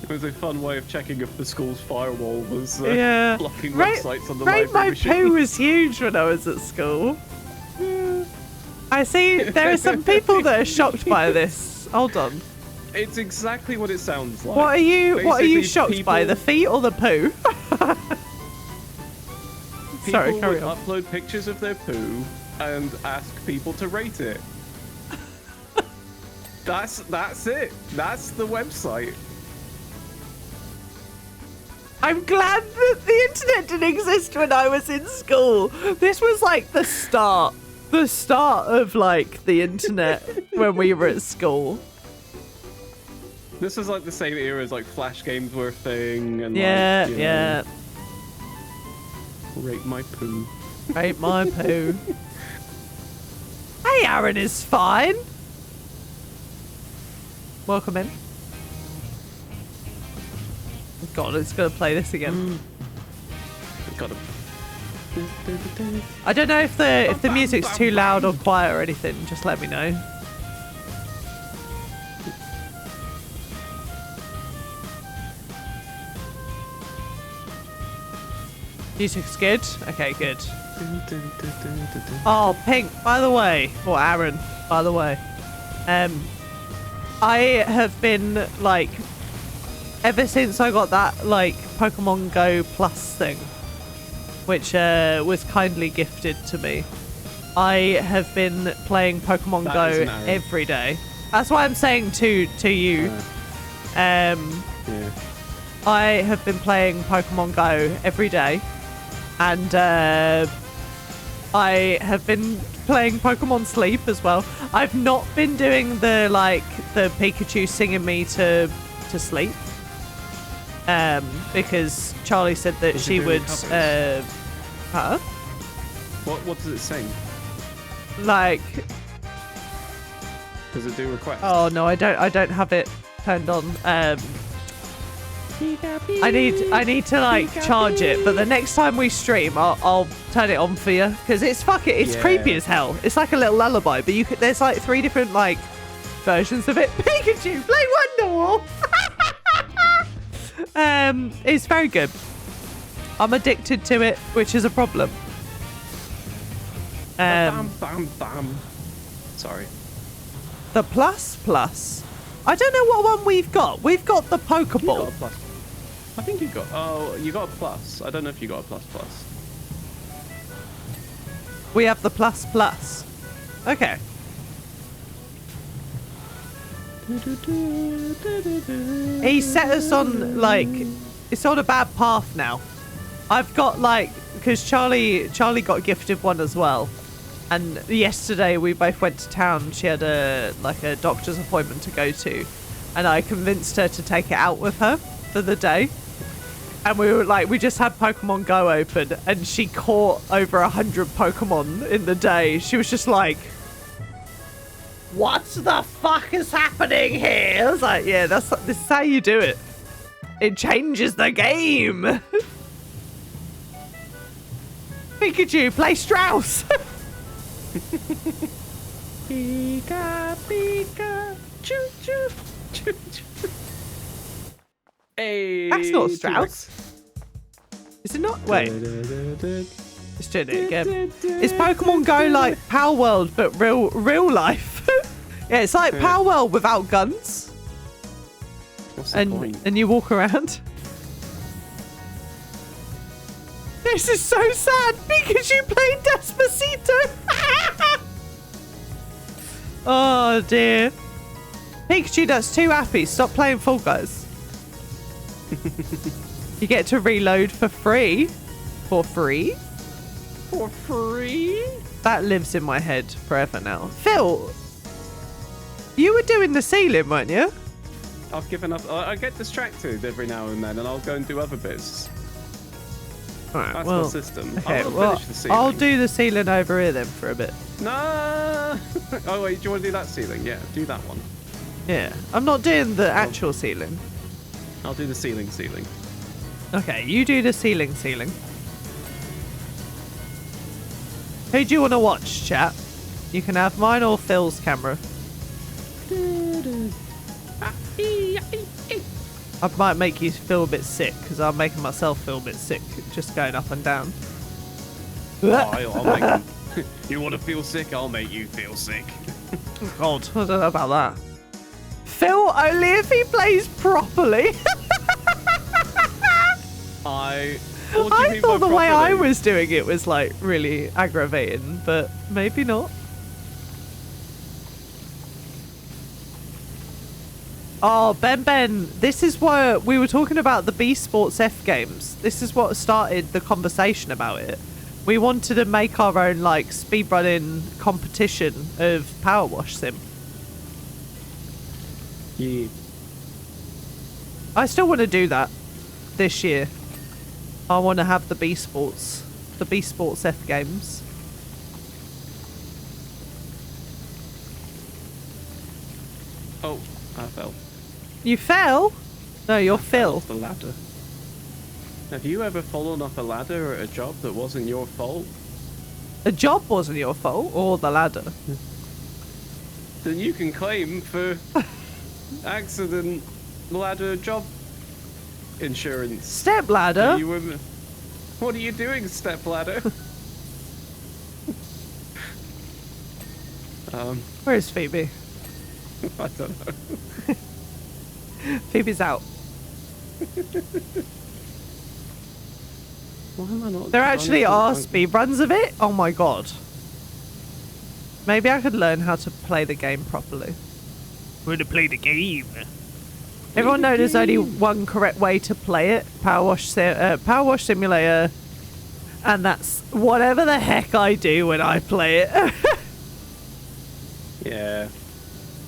It was a fun way of checking if the school's firewall was blocking Rate websites on the My library machine. Poo was huge when I was at school. I see there are some people that are shocked by this. Hold on. It's exactly what it sounds like. What are you Basically, shocked by? The feet or the poo? Sorry, People carry would on. upload pictures of their poo and ask people to rate it. That's it. That's the website. I'm glad that the internet didn't exist when I was in school. This was like the start of like the internet when we were at school. This was like the same era as like Flash games were a thing and Yeah, like, you yeah. know, rate my poo. Rate my poo. Hey, Aaron is fine. Welcome in. God, it's gonna play this again. Gotta... I don't know if the music's too loud or quiet or anything. Just let me know. Music's good. Okay, good. Oh, Pink. By the way, or Aaron. By the way, I have been like, ever since I got that like Pokemon Go Plus thing, which was kindly gifted to me, I have been playing Pokemon Go every day. That's why I'm saying to you. Yeah. I have been playing Pokemon Go every day, and I have been playing Pokemon Sleep as well. I've not been doing the Pikachu singing me to sleep, because Charlie said that she would. Huh? What does it sing? Like. Does it do requests? Oh no, I don't have it turned on. I need to like charge it, but the next time we stream, I'll turn it on for you, because it's creepy as hell. It's like a little lullaby, but there's like 3 different like versions of it. Pikachu, play Wonderwall. It's very good. I'm addicted to it, which is a problem. Bam. Sorry. The Plus. I don't know what one we've got. We've got the Pokeball. You got a plus. I think you got. Oh, you got a plus. I don't know if you got a plus. We have the Plus. Okay. He set us on like, it's on a bad path now. I've got like, because Charlie got gifted one as well, and yesterday we both went to town. She had a doctor's appointment to go to, and I convinced her to take it out with her for the day. And we just had Pokemon Go open, and she caught over 100 Pokemon in the day. She was just like, what the fuck is happening here? I was like, yeah, this is how you do it. It changes the game. Pikachu, play Strauss. Pika, choo choo, choo choo. Hey, That's not T-Rex. Strauss. Is it not? Wait. Let's do it again. It's Pokemon Go like Power World, but real life. Yeah, it's like Power World without guns. What's the point? And you walk around. This is so sad because you played Despacito. Oh dear. Pikachu, that's too happy. Stop playing Fall Guys. You get to reload for free. For free? For free? That lives in my head forever now. Phil, you were doing the ceiling, weren't you? I've given up. I get distracted every now and then, and I'll go and do other bits. Alright, That's well, the system. okay, I'll well, finish the ceiling. I'll do the ceiling over here then for a bit. No. Oh wait, do you want to do that ceiling? Yeah, do that one. Yeah, I'm not doing the actual ceiling. I'll do the ceiling. Okay, you do the ceiling. Who do you want to watch, chat? You can have mine or Phil's camera. I might make you feel a bit sick because I'm making myself feel a bit sick just going up and down. Oh, I'll make you. You want to feel sick? I'll make you feel sick. God, I don't know about that. Phil, only if he plays properly. I thought the way I was doing it was like really aggravating, but maybe not. Oh, Ben, this is why we were talking about the B Sports F games. This is what started the conversation about it. We wanted to make our own like speedrunning competition of PowerWash Sim. Yeah. I still want to do that this year. I want to have the B Sports F games. Oh, I fell. You fell? No, you're Phil. Off the ladder. Have you ever fallen off a ladder at a job that wasn't your fault? The job wasn't your fault, or the ladder. Then you can claim for accident ladder job insurance. Step ladder? What are you doing, step ladder? Where is Phoebe? I don't know. Phoebe's out. Why am I not? There actually are speedruns of it? Oh my god. Maybe I could learn how to play the game properly. We're to play the game. Everyone knows there's only one correct way to play it. PowerWash Simulator. And that's whatever the heck I do when I play it. Yeah.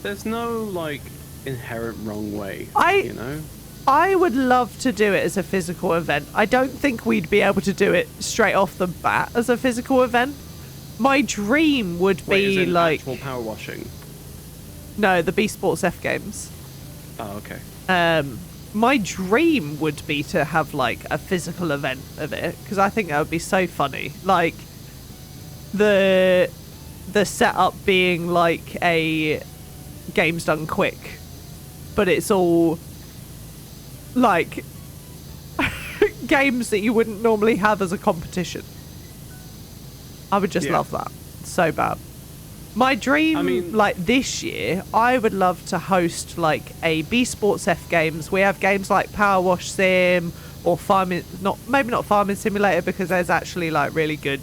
There's no, like, inherent wrong way, you know? I would love to do it as a physical event. I don't think we'd be able to do it straight off the bat as a physical event. My dream would be like actual power washing. No, the B Sports F games. Oh, okay. My dream would be to have like a physical event of it because I think that would be so funny. Like the setup being like a games done quick, but it's all like games that you wouldn't normally have as a competition. I would just love that so bad. My dream, like this year, I would love to host like a B Sports F games. We have games like PowerWash Sim or maybe not Farming Simulator because there's actually like really good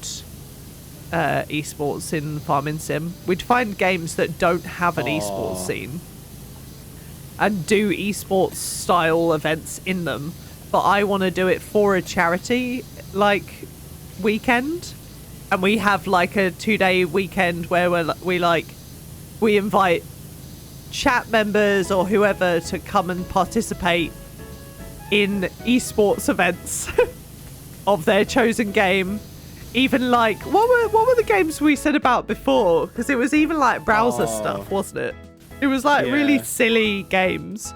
esports in Farming Sim. We'd find games that don't have an esports scene and do esports style events in them. But I want to do it for a charity like weekend. And we have like a 2-day weekend where we invite chat members or whoever to come and participate in esports events of their chosen game. Even like what were the games we said about before? Because it was even like browser stuff, wasn't it? It was like really silly games.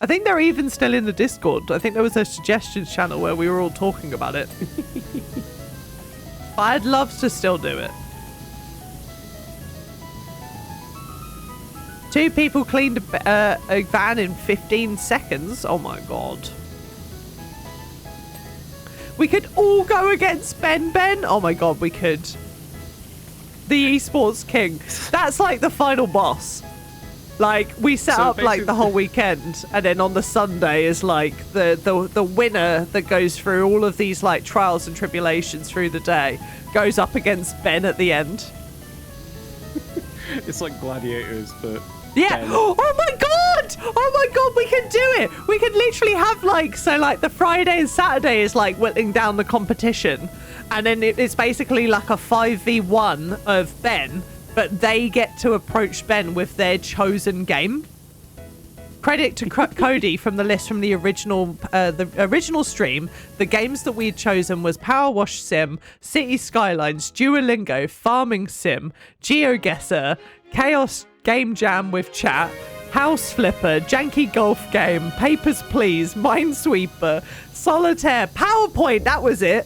I think they're even still in the Discord. I think there was a suggestions channel where we were all talking about it. I'd love to still do it. 2 people cleaned a van in 15 seconds. Oh my god. We could all go against Ben. Oh my god, we could. The esports king. That's like the final boss. Like, we set up like the whole weekend, and then on the Sunday is like the winner that goes through all of these like trials and tribulations through the day goes up against Ben at the end. It's like gladiators, but yeah. Ben. Oh my god! Oh my god, we can do it! We can literally have like, so like the Friday and Saturday is like whittling down the competition, and then it's basically like a 5v1 of Ben, but they get to approach Ben with their chosen game. Credit to Cody from the list from the original stream. The games that we had chosen was PowerWash Sim, City Skylines, Duolingo, Farming Sim, GeoGuessr, Chaos Game Jam with Chat, House Flipper, Janky Golf Game, Papers, Please, Minesweeper, Solitaire, PowerPoint, that was it.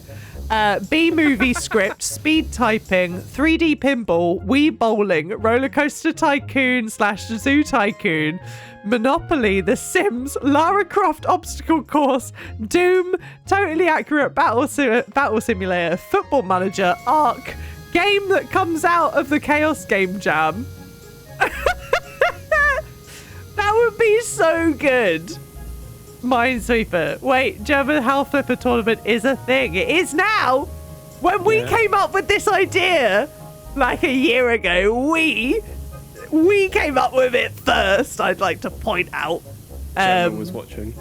B-movie script, speed typing, 3D pinball, Wii bowling, roller coaster tycoon / zoo tycoon, Monopoly, The Sims, Lara Croft obstacle course, Doom, totally accurate battle simulator, football manager, Ark, game that comes out of the Chaos Game Jam. That would be so good. Minesweeper. Wait, German House Flipper tournament is a thing. It is now. When we came up with this idea, like a year ago, we came up with it first. I'd like to point out. German was watching.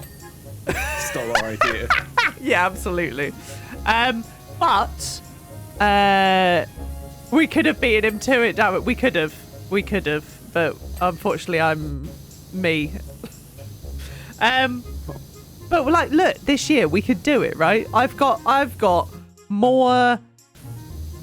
Stole our idea. Yeah, absolutely. But we could have beaten him to it. Damn it, we could have. But unfortunately, I'm me. But like, look, this year we could do it, right? I've got more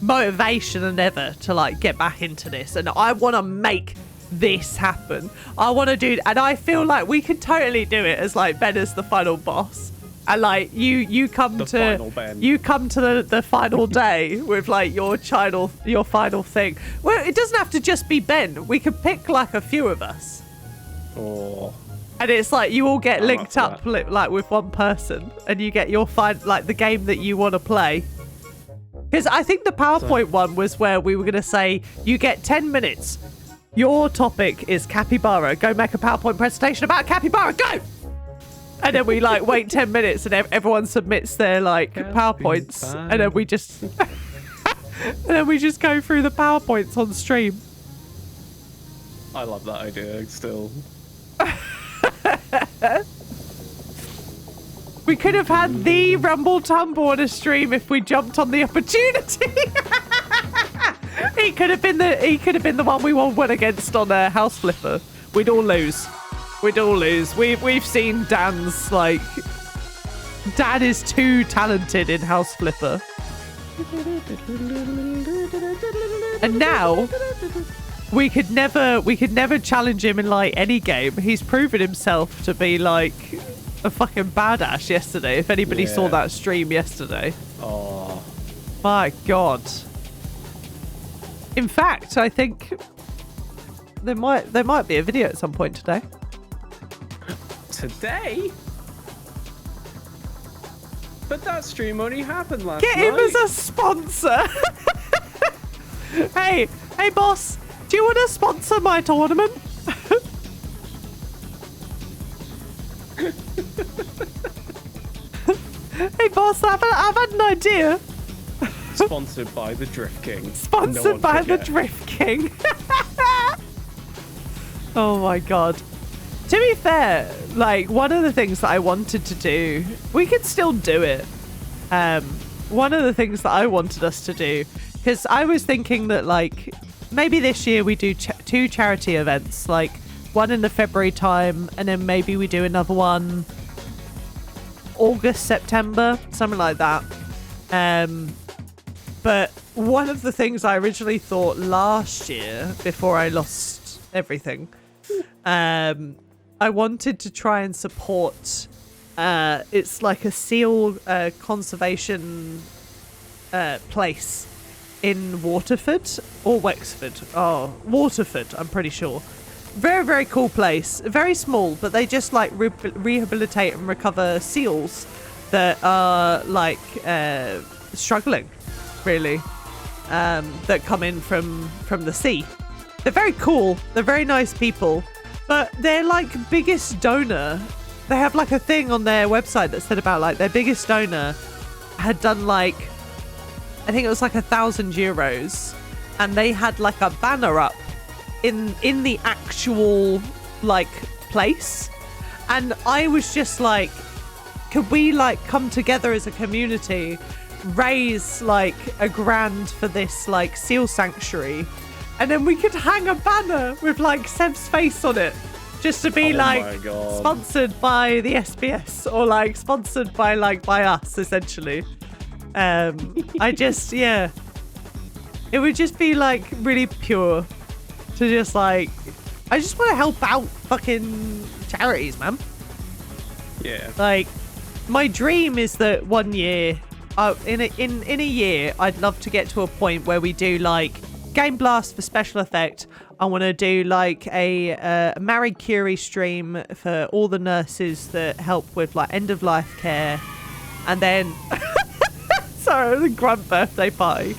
motivation than ever to like get back into this, and I want to make this happen. I want to do, and I feel like we could totally do it as like Ben as the final boss, and like you come to the final day with like your final thing. Well, it doesn't have to just be Ben. We could pick like a few of us. Oh. And it's like you all get linked up like with one person, and you get your like the game that you want to play. Because I think the PowerPoint one was where we were going to say, you get 10 minutes. Your topic is capybara. Go make a PowerPoint presentation about capybara. Go! And then we like wait 10 minutes, and everyone submits their like PowerPoints, and then we just go through the PowerPoints on stream. I love that idea still. We could have had the Rumble Tumble on a stream if we jumped on the opportunity. He could have been the one we won against on House Flipper. We'd all lose. We've seen Dan's like, Dan is too talented in House Flipper. And now we could never challenge him in like any game. He's proven himself to be like a fucking badass yesterday. If anybody saw that stream yesterday. Oh my god. In fact, I think there might be a video at some point today. Today? But that stream only happened last night. Get him as a sponsor. Hey boss, do you want to sponsor my tournament? Hey boss, I've had an idea. Sponsored by the Drift King. Sponsored by the Drift King. Oh my god. To be fair, like, one of the things that I wanted to do, we could still do it. One of the things that I wanted us to do, because I was thinking that, like, maybe this year we do 2 charity events, like one in the February time, and then maybe we do another one August, September, something like that. But one of the things I originally thought last year, before I lost everything, I wanted to try and support, it's like a seal conservation place in Waterford or Wexford. Oh, Waterford, I'm pretty sure. Very, very cool place. Very small, but they just like rehabilitate and recover seals that are like struggling, really, that come in from the sea. They're very cool. They're very nice people, but their like biggest donor, they have like a thing on their website that said about like their biggest donor had done like, I think it was like €1,000, and they had like a banner up in the actual like place, and I was just like, could we like come together as a community, raise like $1,000 for this like seal sanctuary, and then we could hang a banner with like Seb's face on it, just to be like sponsored by the SBS, or like sponsored by us essentially. I just, yeah, it would just be like really pure to just like, I just want to help out fucking charities, man. Yeah. Like, my dream is that one year, in a year, I'd love to get to a point where we do like Game Blast for special effect. I want to do like a Marie Curie stream for all the nurses that help with like end of life care, and then sorry, the grunt birthday party.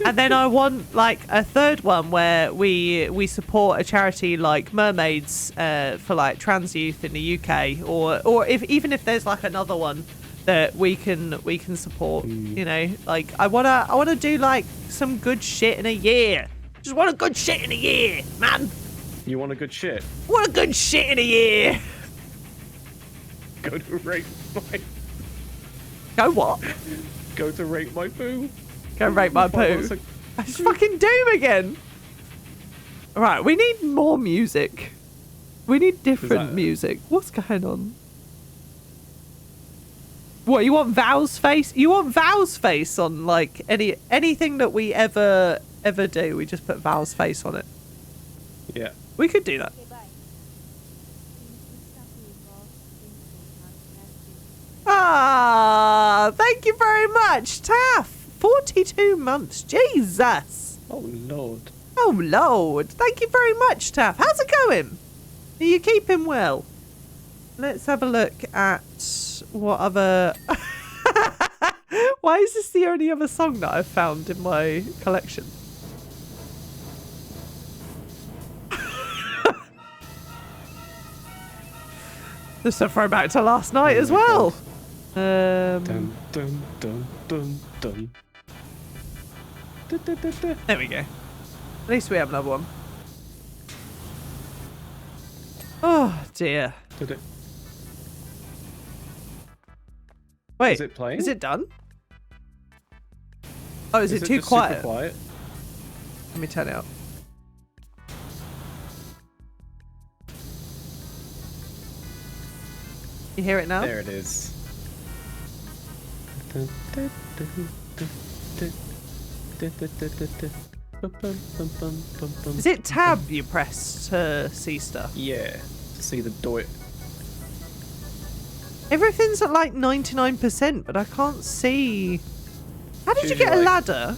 And then I want like a third one where we support a charity like Mermaids for like trans youth in the UK, or even if there's like another one that we can support, you know, like I wanna do like some good shit in a year. Just want a good shit in a year, man. You want a good shit? Want a good shit in a year. Go to rate my. Go what? Go to rate my poo. Go rate my poo. It's fucking Doom again. Right, we need more music. We need different music. What's going on? What, you want Val's face? You want Val's face on like anything that we ever do? We just put Val's face on it. Yeah. We could do that. Ah, thank you very much, Taff. 42 months. Jesus. Oh, Lord. Oh, Lord. Thank you very much, Taff. How's it going? Are you keeping well? Let's have a look at what other... Why is this the only other song that I've found in my collection? Just a throwback to last night as well. Dun, dun, dun, dun, dun. There we go. At least we have another one. Oh dear. Did it? Wait, is it playing? Is it done? Oh, is it too just quiet? Super quiet? Let me turn it up. You hear it now? There it is. Is it tab you press to see stuff? Yeah, to see the door. Everything's at like 99%, but I can't see. How did you get a ladder?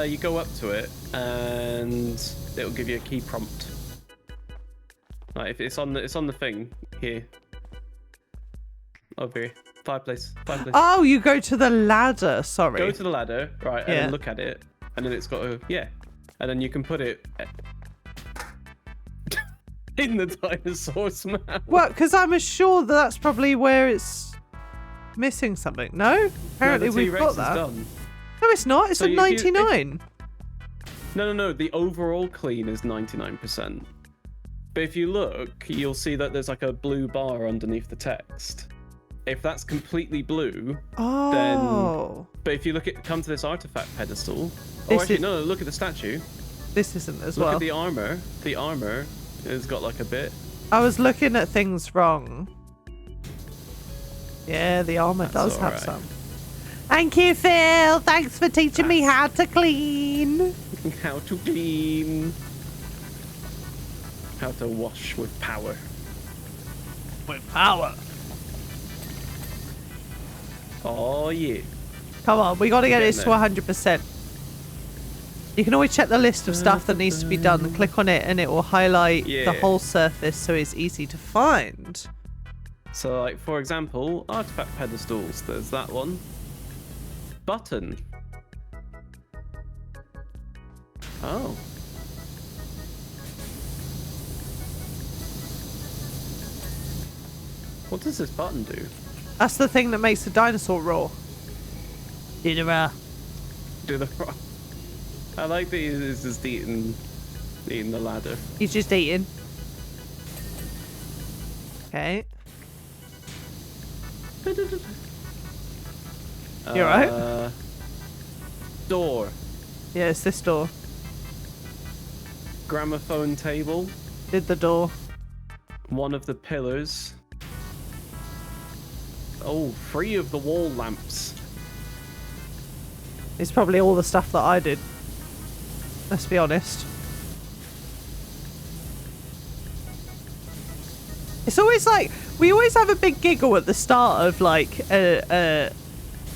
You go up to it, and it'll give you a key prompt. Like if it's on the thing here. Over here. Fireplace. Oh, you go to the ladder. Sorry. Go to the ladder, right, and then look at it, and then it's got a and then you can put it in the dinosaur's mouth. Well, because I'm sure that's probably where it's missing something. No, apparently we've got that. Done. No, it's not. It's So at 99. No. The overall clean is 99%. But if you look, you'll see that there's like a blue bar underneath the text. If that's completely blue, then... But if you come to this artifact pedestal... No, look at the statue. This isn't as well. Look at the armor. The armor has got like a bit... I was looking at things wrong. Yeah, the armor does have some. Thank you, Phil. Thanks for teaching me how to clean. How to clean. How to wash with power. With power. Oh, yeah. Come on, we got to get this to 100%. You can always check the list of stuff that needs to be done. Click on it and it will highlight the whole surface so it's easy to find. So, like, for example, artifact pedestals. There's that one. Button. Oh. What does this button do? That's the thing that makes the dinosaur roar. Do the I like that he's just eating the ladder. He's just eating. Okay. You alright? Door. Yeah, it's this door. Gramophone table. Did the door. One of the pillars. Oh, 3 of the wall lamps. It's probably all the stuff that I did. Let's be honest. It's always like, we always have a big giggle at the start of like a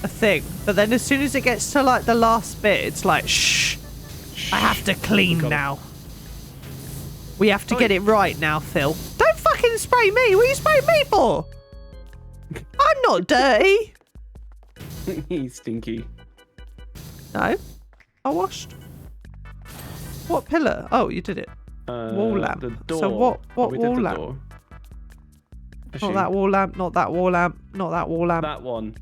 thing, but then as soon as it gets to like the last bit, it's like, shh, I have to clean now. We have to get it right now, Phil. Don't fucking spray me. What are you spraying me for? I'm not dirty. He's stinky. No, I washed. What pillar? Oh, you did it. Wall lamp. The door. So what wall lamp? Door. Not that wall lamp, not that wall lamp, not that wall lamp. That one.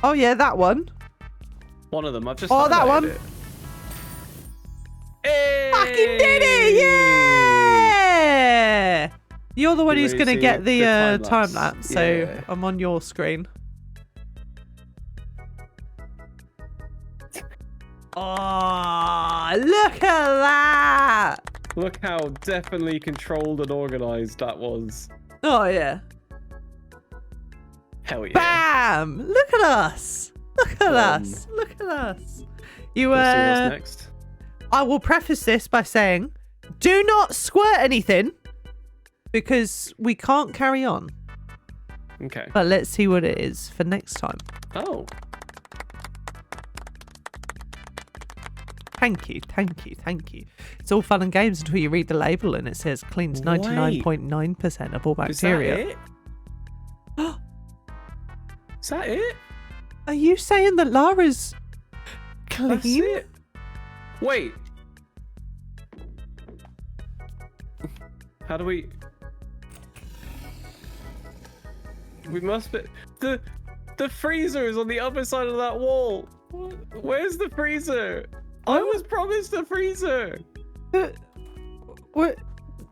Oh yeah, that one. One of them. I've just that one. it. Hey! Fucking did it! Yeah! You're the one who's going to get the time lapse, so yeah. I'm on your screen. Oh, look at that! Look how definitely controlled and organized that was. Oh, yeah. Hell yeah. Bam! Look at us! Look at us! Look at us! You, Let's see what's next. I will preface this by saying, do not squirt anything, because we can't carry on. Okay. But let's see what it is for next time. Oh. Thank you, thank you, thank you. It's all fun and games until you read the label and it says cleans 99.9% of all bacteria. Is that it? Is that it? Are you saying that Lara's clean? That's it. Wait. How do we... We must be... The freezer is on the other side of that wall. Where's the freezer? I was promised a freezer. What?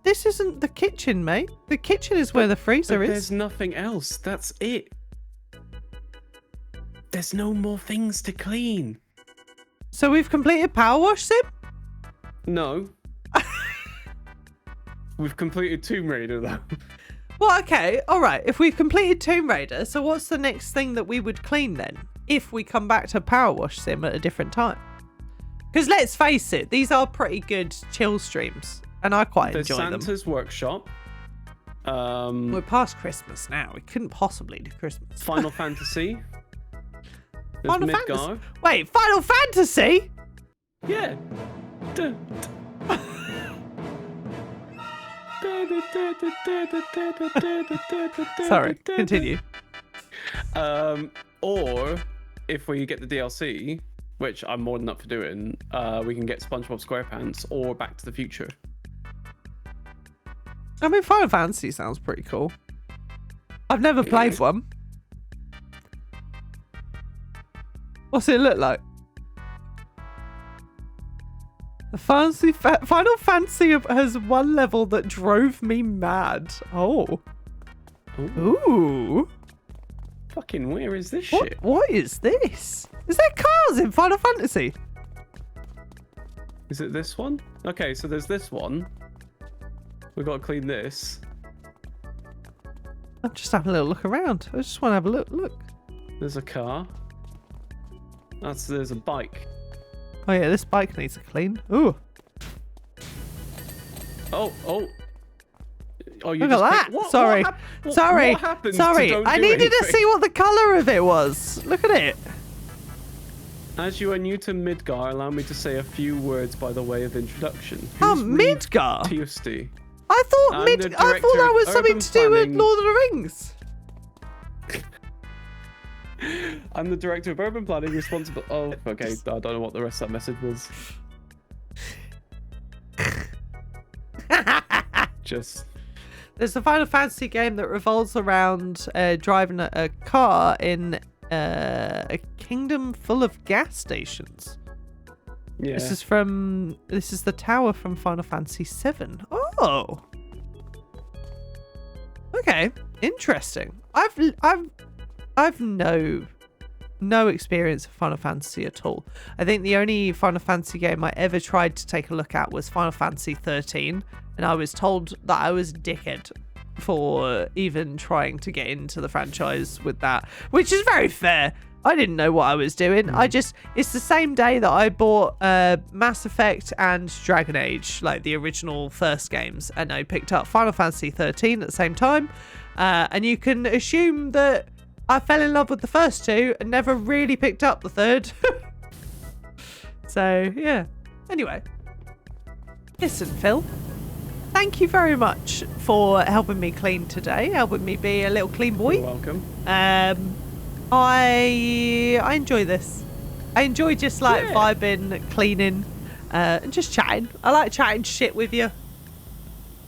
This isn't the kitchen, mate. The kitchen is where the freezer is. There's nothing else. That's it. There's no more things to clean. So we've completed PowerWash Sim? No. We've completed Tomb Raider, though. Well, okay. All right. If we've completed Tomb Raider, so what's the next thing that we would clean then? If we come back to PowerWash Sim at a different time. Because let's face it, these are pretty good chill streams. And I quite enjoy them. There's Santa's Workshop. We're past Christmas now. We couldn't possibly do Christmas. Final Fantasy. Final Fantasy? Wait, Final Fantasy? Yeah. Sorry, continue. Or if we get the DLC, which I'm more than up for doing, we can get SpongeBob SquarePants or Back to the Future. I mean, Final Fantasy sounds pretty cool. I've never played one. What's it look like? The Final Fantasy has one level that drove me mad. Oh. Ooh. Fucking where is this shit? What is this? Is there cars in Final Fantasy? Is it this one? Okay, so there's this one. We've got to clean this. I'm just having a little look around. I just want to have a look. There's a car. There's a bike. Oh yeah, this bike needs a clean. Ooh. Oh, you look at that. Sorry. Sorry. What happens Sorry. to don't I do needed anything? to see what the colour of it was. Look at it. As you are new to Midgar, allow me to say a few words by the way of introduction. Oh, Who's Reeve Midgar? Tiusty? I thought I'm the I thought that was director of something urban to do with planning. Lord of the Rings. I'm the director of urban planning, responsible. Oh, okay. I don't know what the rest of that message was. Just. There's a Final Fantasy game that revolves around driving a car in a kingdom full of gas stations. Yeah. This is the tower from Final Fantasy VII. Oh. Okay, interesting. I've no experience of Final Fantasy at all. I think the only Final Fantasy game I ever tried to take a look at was Final Fantasy 13, and I was told that I was a dickhead for even trying to get into the franchise with that, which is very fair. I didn't know what I was doing. It's the same day that I bought Mass Effect and Dragon Age, like the original first games, and I picked up Final Fantasy 13 at the same time, and you can assume that I fell in love with the first two and never really picked up the third. So, yeah. Anyway. Listen, Phil. Thank you very much for helping me clean today, helping me be a little clean boy. You're welcome. I enjoy this. I enjoy just like vibing, cleaning, and just chatting. I like chatting shit with you.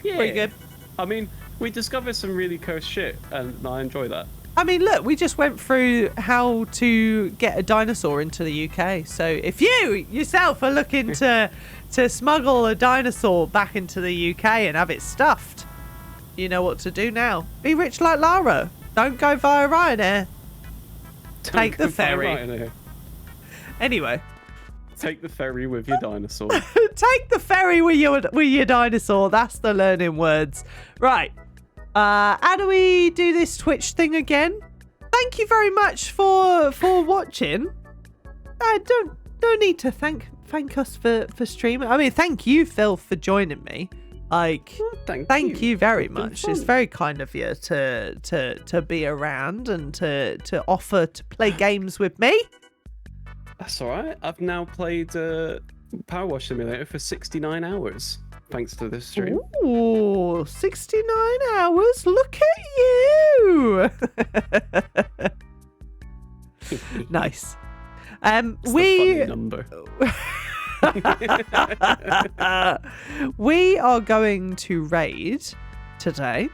Yeah. Pretty good. I mean, we discovered some really cursed shit, and I enjoy that. I mean, look, we just went through how to get a dinosaur into the UK. So if you yourself are looking to smuggle a dinosaur back into the UK and have it stuffed, you know what to do now. Be rich like Lara. Don't go via Ryanair. Take the ferry. Anyway. Take the ferry with your dinosaur. Take the ferry with your dinosaur. That's the learning words. Right. How do we do this Twitch thing again? Thank you very much for watching. I don't need to thank us for streaming. I mean, thank you, Phil, for joining me. Like, thank you very much. It's very kind of you to be around and to offer to play games with me. That's all right. I've now played PowerWash Simulator for 69 hours. Thanks to this stream. Ooh, 69 hours. Look at you. Nice. Funny number. We are going to raid today.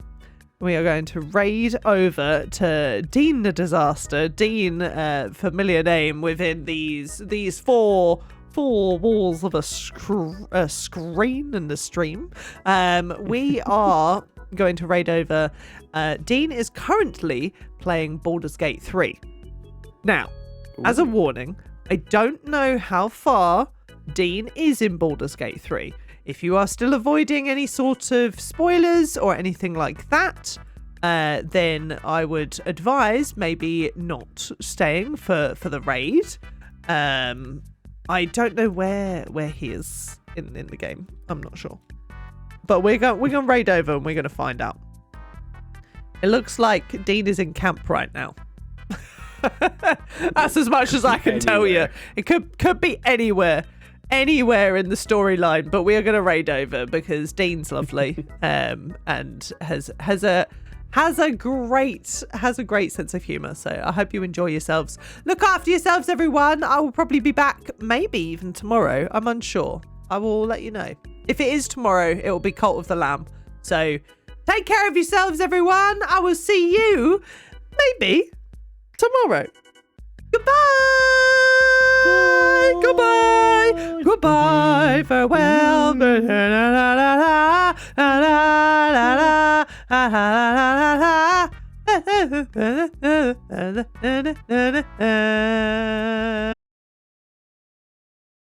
We are going to raid over to Dean the Disaster. Dean, familiar name within these four walls of a screen in the stream. We are going to raid over. Dean is currently playing Baldur's Gate 3. Now, as a warning, I don't know how far Dean is in Baldur's Gate 3. If you are still avoiding any sort of spoilers or anything like that, then I would advise maybe not staying for the raid. I don't know where he is in the game. I'm not sure. But we're gonna raid over and we're gonna find out. It looks like Dean is in camp right now. That's as much as I can tell you. It could be anywhere in the storyline, but we are gonna raid over because Dean's lovely, and has a great sense of humor. So I hope you enjoy yourselves. Look after yourselves, everyone. I will probably be back maybe even tomorrow. I'm unsure. I will let you know. If it is tomorrow, it will be Cult of the Lamb. So take care of yourselves, everyone. I will see you maybe tomorrow. Goodbye, farewell.